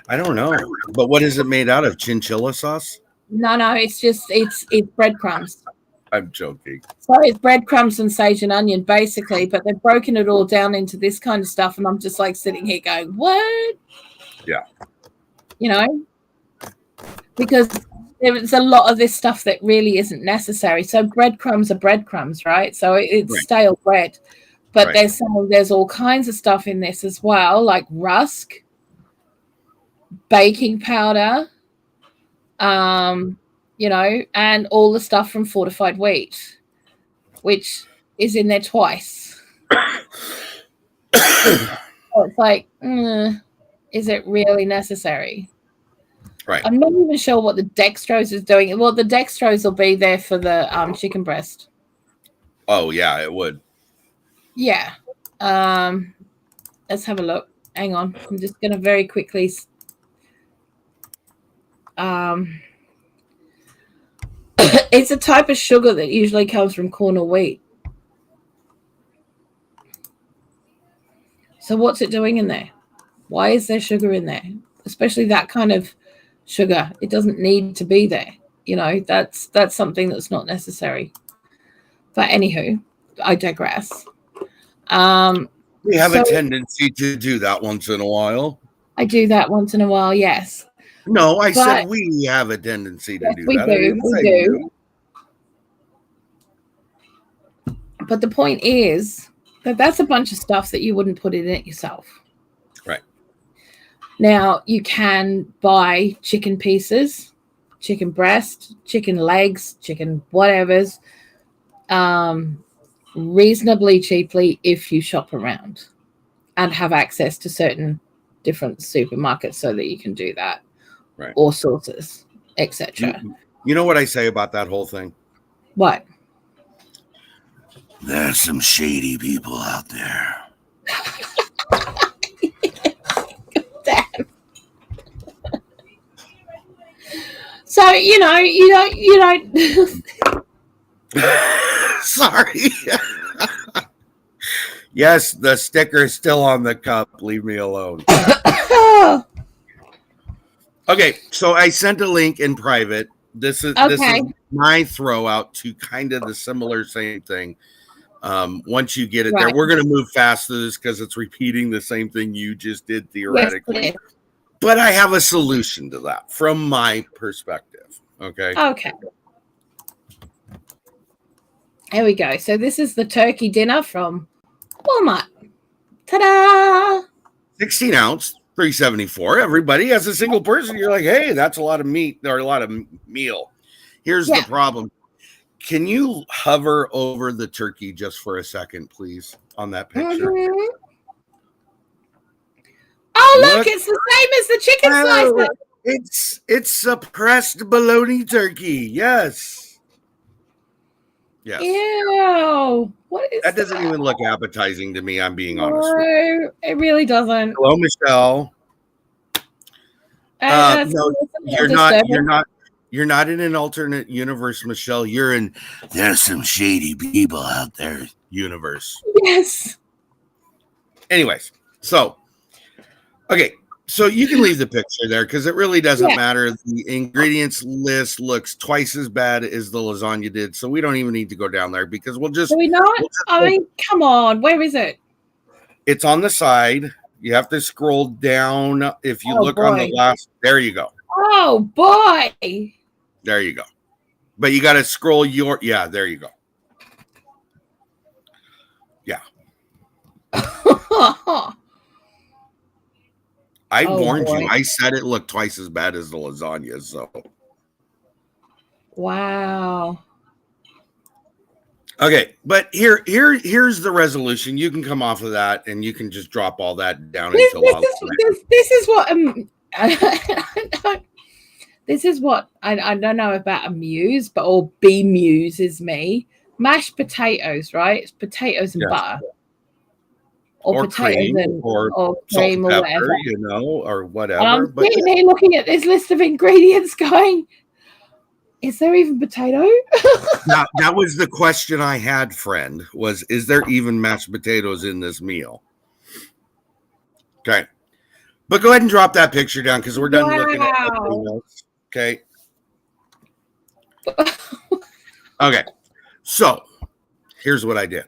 I don't know. But what is it made out of? Chinchilla sauce? No, it's just it's breadcrumbs. I'm joking. So it's breadcrumbs and sage and onion, basically, but they've broken it all down into this kind of stuff, and I'm just like sitting here going, what? Yeah. You know? Because there's a lot of this stuff that really isn't necessary. So breadcrumbs are breadcrumbs, right? So it's right. Stale bread. But right. there's all kinds of stuff in this as well, like rusk, baking powder, and all the stuff from fortified wheat, which is in there twice. So it's like, is it really necessary? Right. I'm not even sure what the dextrose is doing. Well, the dextrose will be there for the chicken breast. Oh, yeah, it would. Yeah. Let's have a look. Hang on. I'm just going to very quickly. It's a type of sugar that usually comes from corn or wheat. So what's it doing in there? Why is there sugar in there? Especially that kind of sugar. It doesn't need to be there. You know, that's something that's not necessary. But anywho, I digress. We have a tendency to do that once in a while. I do that once in a while, yes. No, I said we have a tendency to do that. We do. But the point is that that's a bunch of stuff that you wouldn't put in it yourself. Right. Now, you can buy chicken pieces, chicken breast, chicken legs, chicken whatevers, reasonably cheaply if you shop around and have access to certain different supermarkets so that you can do that. Right. Or sources, etc. You know what I say about that whole thing? What? There's some shady people out there. Damn. So you don't. Sorry. Yes, the sticker is still on the cup. Leave me alone. Okay, so I sent a link in private. This is my throw out to kind of the similar same thing. Once you get it there, we're going to move fast through this because it's repeating the same thing you just did theoretically. Yes, but I have a solution to that from my perspective. Okay. Here we go. So this is the turkey dinner from Walmart. Ta-da! 16 ounce, $3.74. Everybody, as a single person, you're like, hey, that's a lot of meat or a lot of meal. Here's the problem. Can you hover over the turkey just for a second, please, on that picture? Mm-hmm. Oh, look, it's the same as the chicken slicer. It's suppressed bologna turkey. Yes. Yes. Ew. What is that? Doesn't even look appetizing to me, I'm being honest with you. It really doesn't. Hello, Michelle. No, you're not in an alternate universe, Michelle. You're in there's some shady people out there universe. Yes. Anyways, so you can leave the picture there because it really doesn't matter. The ingredients list looks twice as bad as the lasagna did, so we don't even need to go down there because we'll just. Do we not? I mean, come on. Where is it? It's on the side. You have to scroll down. If you look on the last, there you go. Oh boy. There you go. But you got to scroll there you go. Yeah. I warned you. I said it looked twice as bad as the lasagna. So. Wow. Okay, but here's the resolution. You can come off of that, and you can just drop all that down into this is what this is what I don't know about amuse, but or bemuses me. Mashed potatoes, right? It's potatoes and butter. Or potatoes cream, or cream or pepper, whatever, or whatever. And I'm sitting here looking at this list of ingredients going, is there even potato? Now, that was the question I had, friend, is there even mashed potatoes in this meal? Okay. But go ahead and drop that picture down because we're done looking at everything else. Okay. Okay. So here's what I did.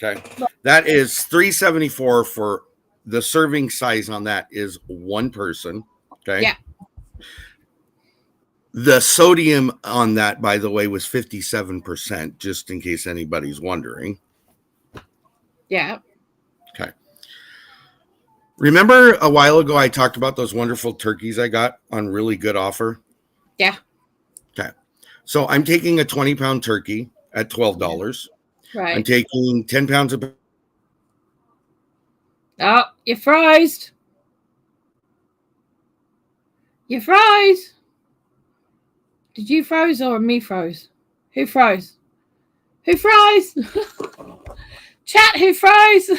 Okay. That is $3.74 for the serving size on that is one person. Okay. Yeah. The sodium on that, by the way, was 57%, just in case anybody's wondering. Yeah. Okay. Remember a while ago I talked about those wonderful turkeys I got on really good offer? Yeah. Okay. So I'm taking a 20-pound turkey at $12. Right. I'm taking 10 pounds of. Oh, you froze. You froze. Did you froze or me froze? Who froze? Who froze? Chat, who froze?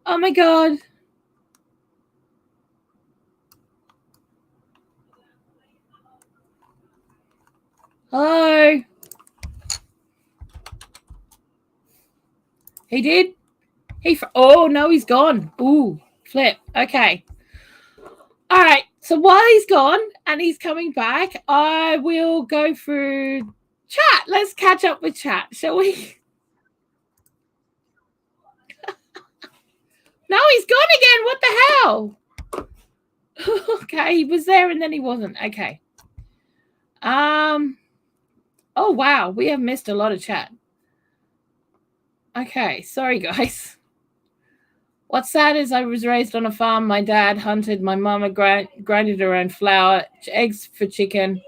Oh my god. Hello. He did? Oh no, he's gone. Ooh, flip. Okay. All right. So while he's gone and he's coming back, I will go through chat. Let's catch up with chat, shall we? No, he's gone again. What the hell? Okay, he was there and then he wasn't. Okay. Oh wow, we have missed a lot of chat. Okay, sorry guys. What's sad is I was raised on a farm. My dad hunted. My mama grinded her own flour, eggs for chicken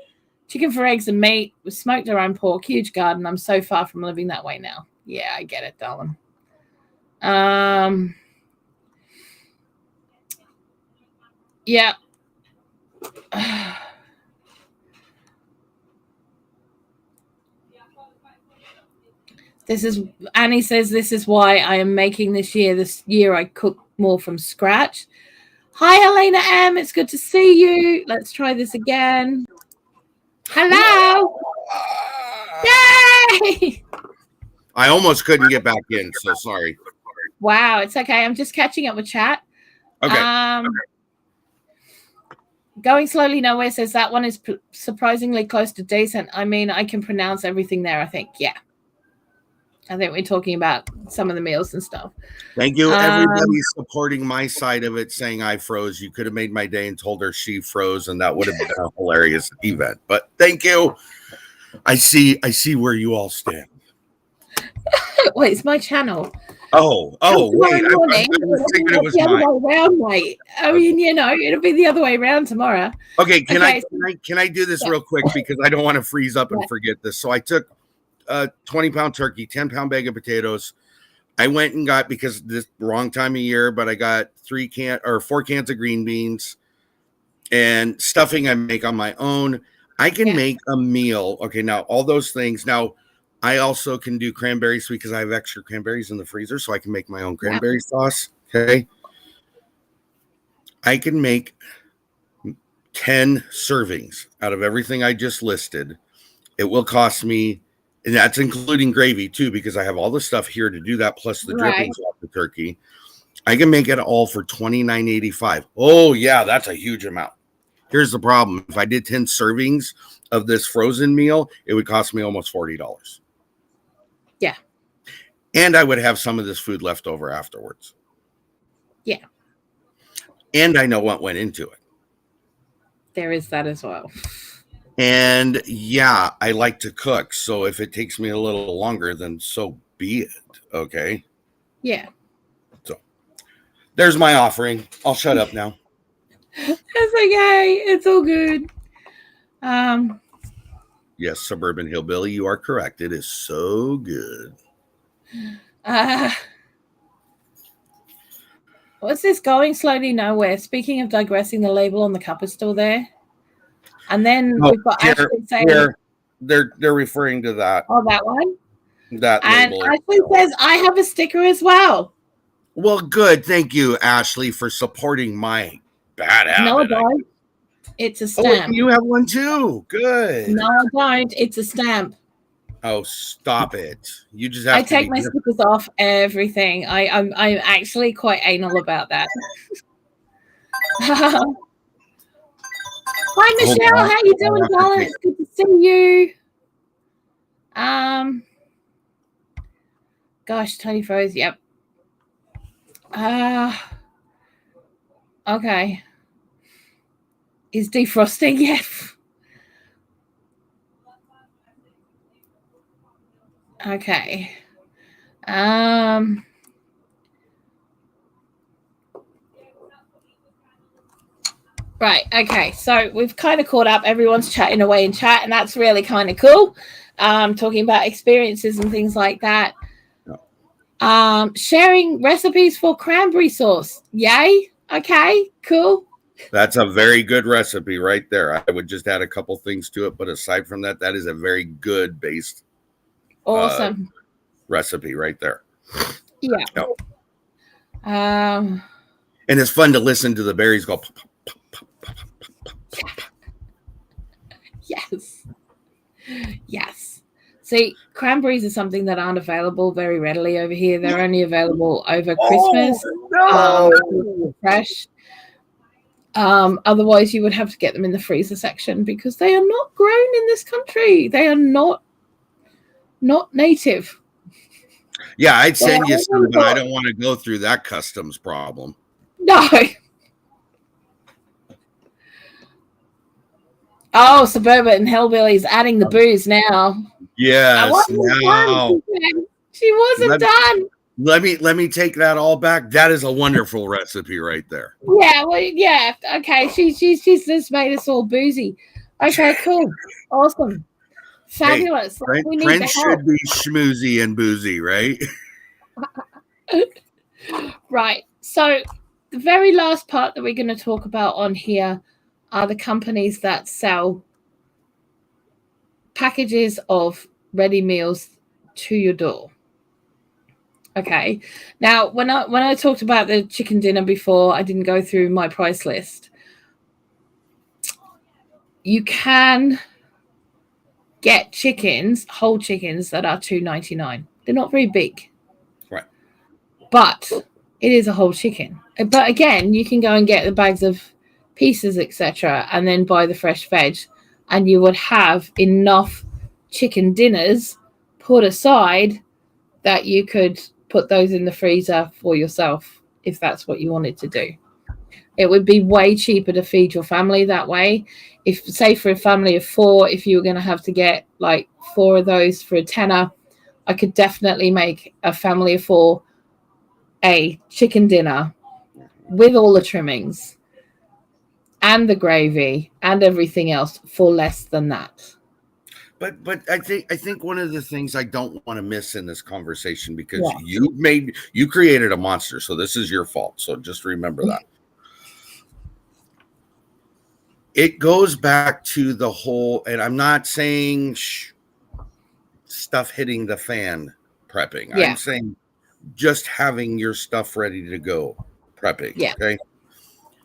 for eggs and meat. We smoked our own pork. Huge garden. I'm so far from living that way now. Yeah, I get it, darling. Yeah. Annie says this is why I am making this year. This year I cook more from scratch. Hi, Elena M. It's good to see you. Let's try this again. Hello. Yay! I almost couldn't get back in, so sorry. Wow, it's okay. I'm just catching up with chat. Okay. Going Slowly Nowhere says that one is surprisingly close to decent. I mean, I can pronounce everything there, I think. Yeah. I think we're talking about some of the meals and stuff. Thank you, everybody supporting my side of it, saying I froze. You could have made my day and told her she froze, and that would have been a hilarious event. But thank you. I see where you all stand. Wait, it's my channel. Oh, wait. I was thinking it was the mine. other way around, mate. I mean, it'll be the other way around tomorrow. Okay, can I do this real quick because I don't want to freeze up and forget this. So I took a 20-pound turkey, 10-pound bag of potatoes. I went and got, because this wrong time of year, but I got 4 cans of green beans and stuffing I make on my own. I can make a meal. Okay, now all those things. Now I also can do cranberries because I have extra cranberries in the freezer, so I can make my own cranberry sauce. Okay. I can make 10 servings out of everything I just listed. It will cost me, and that's including gravy too, because I have all the stuff here to do that, plus the drippings off the turkey. I can make it all for $29.85. Oh yeah, that's a huge amount. Here's the problem. If I did 10 servings of this frozen meal, it would cost me almost $40. Yeah. And I would have some of this food left over afterwards. Yeah. And I know what went into it. There is that as well. And yeah, I like to cook. So if it takes me a little longer, then so be it. Okay. Yeah. So there's my offering. I'll shut up now. That's okay. It's all good. Yes, Suburban Hillbilly, you are correct. It is so good. What's this Going Slowly Nowhere? Speaking of digressing, the label on the cup is still there. And then we've got Ashley saying they're referring to that. Oh, that one? That and label. Ashley says, I have a sticker as well. Well, good. Thank you, Ashley, for supporting my bad habit. No, I don't. It's a stamp. Oh, you have one too. Good. No, I don't. It's a stamp. Oh, stop it. You just have I take my stickers off everything. I'm actually quite anal about that. Hi, Michelle. How you doing, darling? It's good to see you. Gosh, Tony froze. Yep. Okay. Is defrosting? Yeah. Okay. Right. Okay. So we've kind of caught up. Everyone's chatting away in chat, and that's really kind of cool. Talking about experiences and things like that. Sharing recipes for cranberry sauce. Yay. Okay. Cool. That's a very good recipe right there. I would just add a couple things to it, but aside from that, that is a very good base. Awesome. recipe right there. Yeah. Yep. Um, And it's fun to listen to the berries go. Pop, pop, pop, pop, pop, pop, pop. yes. Yes. See, cranberries are something that aren't available very readily over here. They're only available over Christmas. No! Fresh. Otherwise, you would have to get them in the freezer section because they are not grown in this country. They are not native. Yeah, I'd send you some, but I don't want to go through that customs problem. No. Oh, Suburban and Hellbilly's adding the booze now. Yes, now. She wasn't done. Let me take that all back. That is a wonderful recipe right there. Yeah, well, yeah. Okay, she's just made us all boozy. Okay, cool, awesome, fabulous. Hey, French should be schmoozy and boozy, right? Right. So the very last part that we're going to talk about on here are the companies that sell packages of ready meals to your door. Okay. Now, when I talked about the chicken dinner before, I didn't go through my price list. You can get whole chickens that are $2.99. They're not very big. Right. But it is a whole chicken. But again, you can go and get the bags of pieces, etc., and then buy the fresh veg, and you would have enough chicken dinners put aside that you could put those in the freezer for yourself if that's what you wanted to do. It would be way cheaper to feed your family that way. If, say, for a family of 4, if you were going to have to get like 4 of those for a tenner, I could definitely make a family of 4 a chicken dinner with all the trimmings and the gravy and everything else for less than that. But I think one of the things I don't want to miss in this conversation, because you created a monster, so this is your fault. So just remember that. It goes back to the whole, and I'm not saying stuff hitting the fan prepping. Yeah. I'm saying just having your stuff ready to go prepping. Yeah. Okay.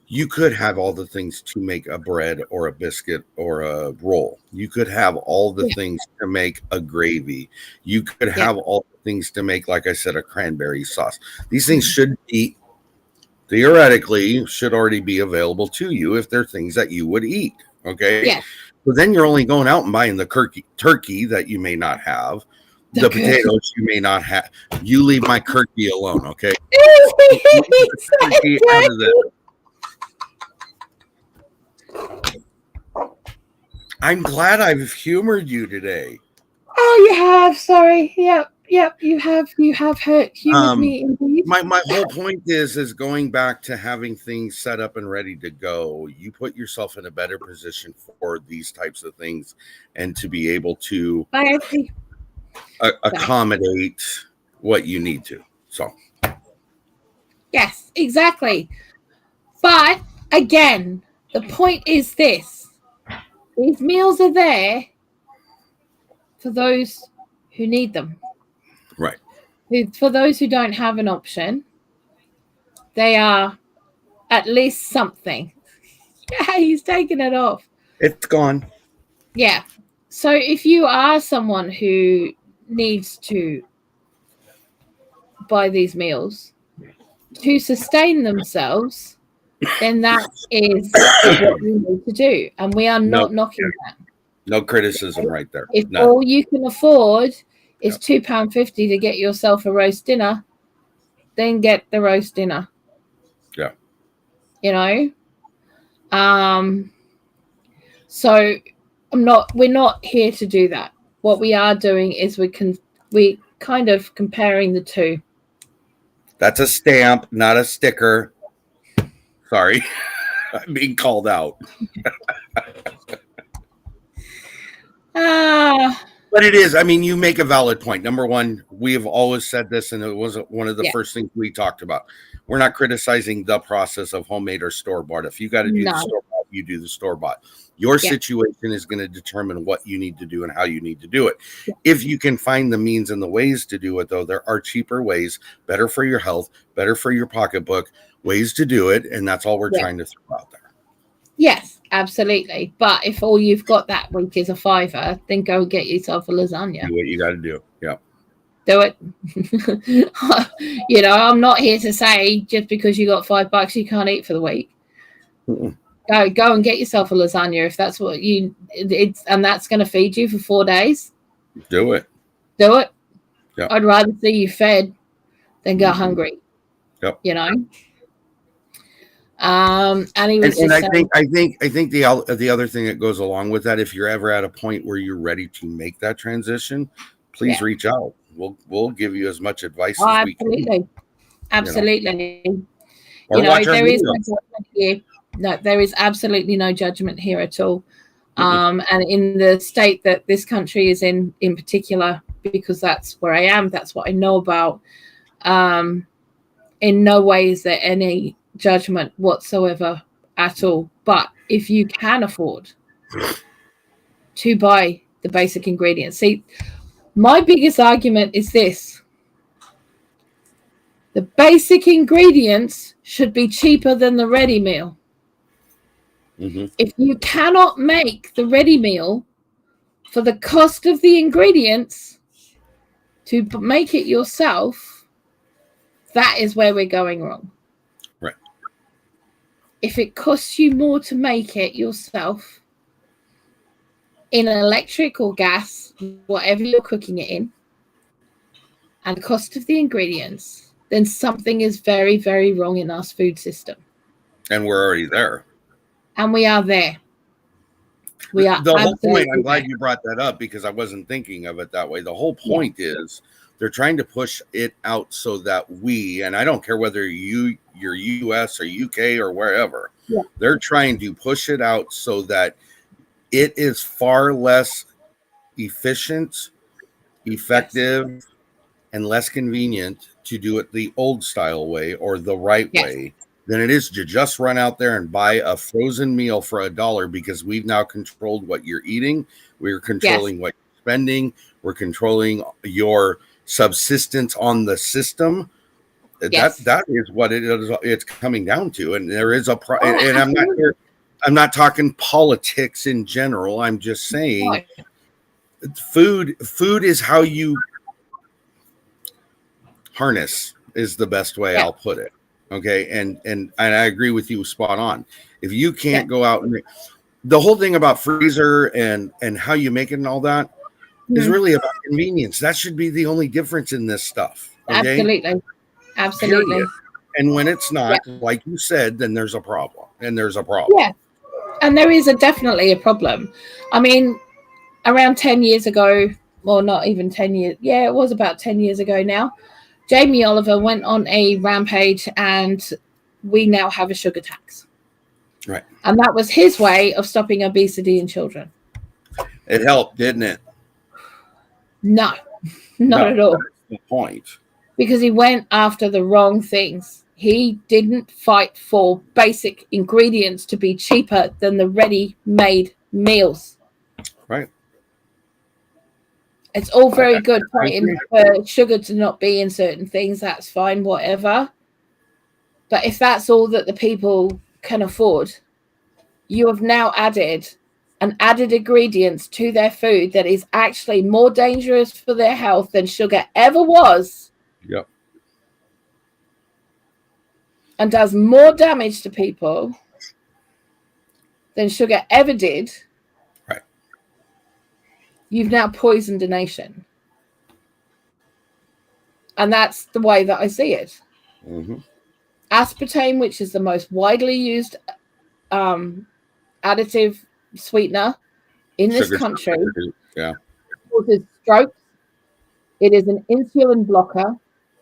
You could have all the things to make a bread or a biscuit or a roll. You could have all the things to make a gravy. You could have all the things to make, like I said, a cranberry sauce. These things should be, theoretically, should already be available to you if they're things that you would eat. Okay. Yeah. But then you're only going out and buying the turkey that you may not have, the potatoes you may not have. You leave my turkey alone, okay? Turkey out of this. I'm glad I've humored you today. Oh, you have. Sorry. Yep. You have humored me indeed. My whole point is going back to having things set up and ready to go. You put yourself in a better position for these types of things and to be able to accommodate what you need to. So. Yes, exactly. But again, the point is this. These meals are there for those who need them. Right. For those who don't have an option, they are at least something. Yeah, he's taking it off. It's gone. Yeah. So if you are someone who needs to buy these meals to sustain themselves, then that is what you need to do. And we are not knocking that. No criticism right there. If all you can afford is £2.50 to get yourself a roast dinner, then get the roast dinner. Yeah. You know? So we're not here to do that. What we are doing is we kind of comparing the two. That's a stamp, not a sticker. Sorry. I'm being called out. But it is. I mean, you make a valid point. Number one, we have always said this, and it was one of the first things we talked about. We're not criticizing the process of homemade or store-bought. If you got to do the store-bought you do the store bought. Your Yeah. situation is going to determine what you need to do and how you need to do it. Yeah. If you can find the means and the ways to do it, though, there are cheaper ways, better for your health, better for your pocketbook, ways to do it. And that's all we're trying to throw out there. Yes, absolutely. But if all you've got that week is a $5, then go get yourself a lasagna. Do what you got to do. Yeah. Do it. I'm not here to say just because you got $5 you can't eat for the week. Mm-mm. Go and get yourself a lasagna if that's what and that's going to feed you for 4 days. Do it. Do it. Yeah. I'd rather see you fed than go hungry. Yep. And he was and I think the other thing that goes along with that, if you're ever at a point where you're ready to make that transition, please reach out. We'll give you as much advice as we can. Absolutely. Or watch our there is video. no judgment here. No, there is absolutely no judgment here at all. And in the state that this country is in particular, because that's where I am, that's what I know about. In no way is there any judgment whatsoever at all. But if you can afford to buy the basic ingredients, see, my biggest argument is this: the basic ingredients should be cheaper than the ready meal. Mm-hmm. If you cannot make the ready meal for the cost of the ingredients to make it yourself, that is where we're going wrong. Right. If it costs you more to make it yourself in electric or gas, whatever you're cooking it in, and the cost of the ingredients, then something is very, very wrong in our food system. And we're already there. And we are there. We are the whole point. I'm there. glad you brought that up because I wasn't thinking of it that way. The whole point is they're trying to push it out so that we, and I don't care whether you're US or UK or wherever, they're trying to push it out so that it is far less efficient, effective, and less convenient to do it the old style way or the right way than it is to just run out there and buy a frozen meal for $1 because we've now controlled what you're eating. We're controlling what you're spending. We're controlling your subsistence on the system. That is what it is. It's coming down to, and there is and I'm not talking politics in general. I'm just saying food is how you harness is the best way I'll put it. Okay. And I agree with you spot on. If you can't go out and the whole thing about freezer and how you make it and all that is really about convenience. That should be the only difference in this stuff. Okay? Absolutely. Period. And when it's not, like you said, then there's a problem. And there's a problem. Yeah. And there is definitely a problem. I mean, around 10 years ago, well, not even 10 years. Yeah, it was about 10 years ago now. Jamie Oliver went on a rampage and we now have a sugar tax. Right. And that was his way of stopping obesity in children. It helped, didn't it? No, not at all. That's the point. Because he went after the wrong things. He didn't fight for basic ingredients to be cheaper than the ready-made meals. Right. It's all very good fighting for sugar to not be in certain things. That's fine, whatever. But if that's all that the people can afford, you have now added ingredients to their food that is actually more dangerous for their health than sugar ever was. Yep. And does more damage to people than sugar ever did. Right. You've now poisoned a nation. And that's the way that I see it. Mm-hmm. Aspartame, which is the most widely used additive sweetener in this country, causes strokes. It is an insulin blocker.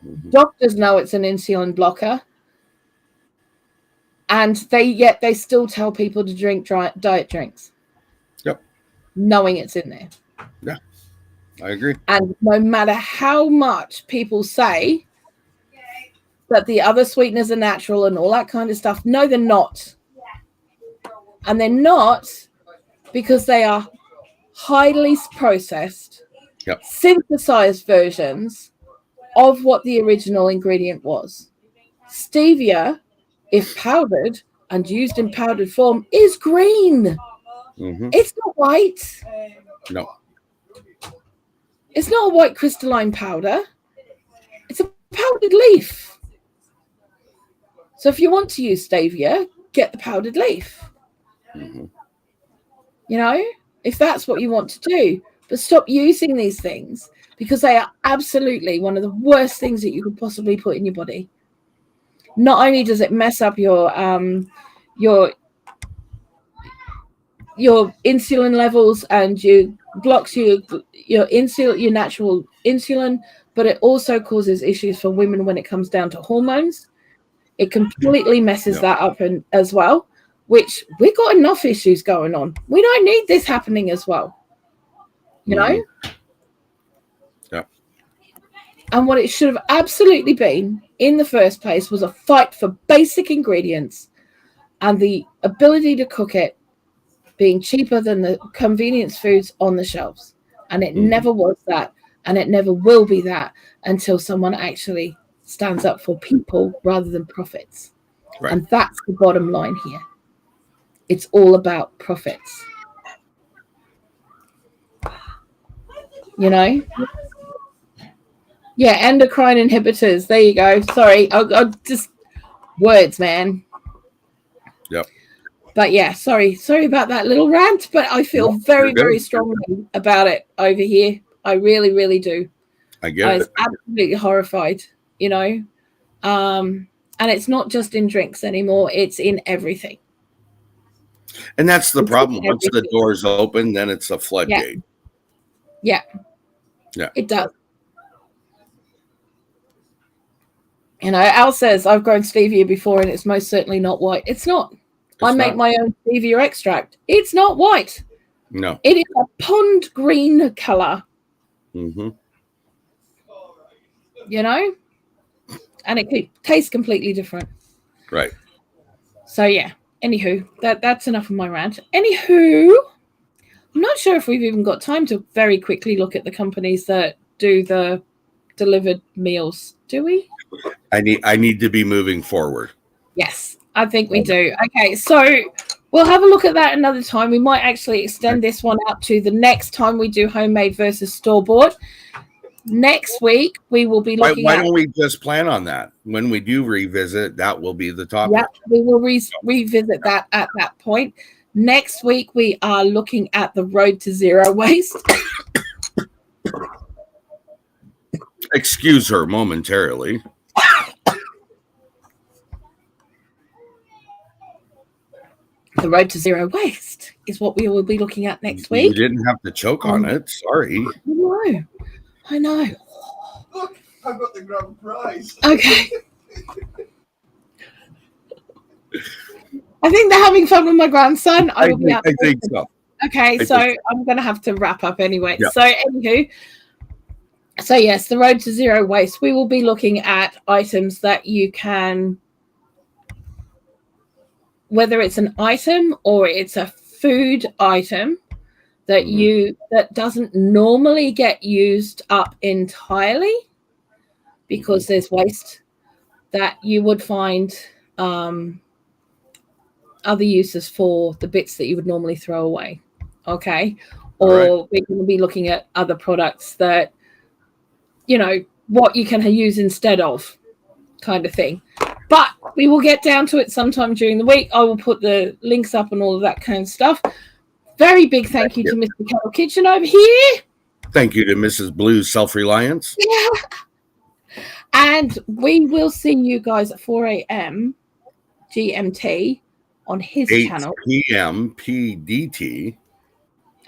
Mm-hmm. Doctors know it's an insulin blocker. And they still tell people to drink diet drinks. Yep. Knowing it's in there. Yeah, I agree. And no matter how much people say that the other sweeteners are natural and all that kind of stuff, no, they're not. And they're not because they are highly processed, synthesized versions of what the original ingredient was. Stevia, if powdered and used in powdered form, is green. It's not white. No. It's not a white crystalline powder. It's a powdered leaf. So if you want to use stevia, get the powdered leaf. You know, if that's what you want to do. But stop using these things because they are absolutely one of the worst things that you could possibly put in your body. Not only does it mess up your insulin levels and you blocks your natural insulin, but it also causes issues for women when it comes down to hormones. It completely messes that up as well, which we've got enough issues going on. We don't need this happening as well. You know? Yeah. And what it should have absolutely been in the first place was a fight for basic ingredients and the ability to cook it being cheaper than the convenience foods on the shelves. And it never was that. And it never will be that until someone actually stands up for people rather than profits. Right. And that's the bottom line here. It's all about profits. You know? Yeah, endocrine inhibitors. There you go. Sorry, I'll just words, man. Yep. But yeah, sorry about that little rant. But I feel very, very strongly about it over here. I really, really do. I get I it. was absolutely horrified. You know, and it's not just in drinks anymore; it's in everything. And that's the problem. Once the doors open, then it's a floodgate. Yeah. Yeah. It does. You know, Al says, I've grown stevia before and it's most certainly not white. It's not. I make my own stevia extract. It's not white. No. It is a pond green color. Mm-hmm. You know? And it tastes completely different. Right. So, yeah. Anywho, that's enough of my rant. Anywho, I'm not sure if we've even got time to very quickly look at the companies that do the delivered meals. Do we? I need to be moving forward. Yes, I think we do. Okay, so we'll have a look at that another time. We might actually extend this one out to the next time we do homemade versus store-bought. Next week, we will be looking Why don't we just plan on that? When we do revisit, that will be the topic. Yeah, we will revisit that at that point. Next week, we are looking at the road to zero waste. Excuse her momentarily. The road to zero waste is what we will be looking at next week. You didn't have to choke on it. Sorry. I know. Look, I got the grand prize. Okay. I think they're having fun with my grandson. I think so. Okay, so I'm going to have to wrap up anyway. Yeah. So, anywho, yes, the road to zero waste. We will be looking at items that you can, whether it's an item or it's a food item that that doesn't normally get used up entirely because there's waste, that you would find other uses for the bits that you would normally throw away. Okay. Or we're going to be looking at other products that, you know, what you can use instead of, kind of thing. But we will get down to it sometime during the week. I will put the links up and all of that kind of stuff. Very big thank you to Mr. Kettle Kitchen over here. Thank you to Mrs. Blue's Self-Reliance. Yeah. And we will see you guys at 4 a.m. GMT on his 8 channel. p.m. PDT.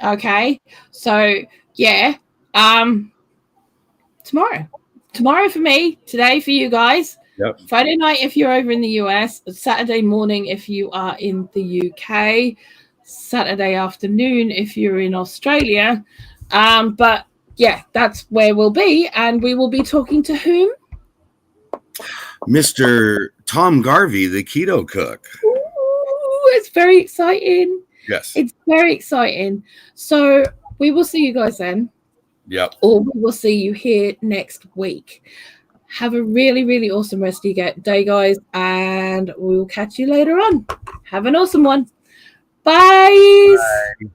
Okay. So, yeah. Tomorrow for me, today for you guys. Yep. Friday night if you're over in the US, Saturday morning if you are in the UK, Saturday afternoon if you're in Australia. But yeah, that's where we'll be, and we will be talking to whom? Mr. Tom Garvey, the keto cook. Ooh, it's very exciting. Yes. It's very exciting. So we will see you guys then. Yep. Or we will see you here next week. Have a really, really awesome rest of your day, guys. And we'll catch you later on. Have an awesome one. Bye. Bye.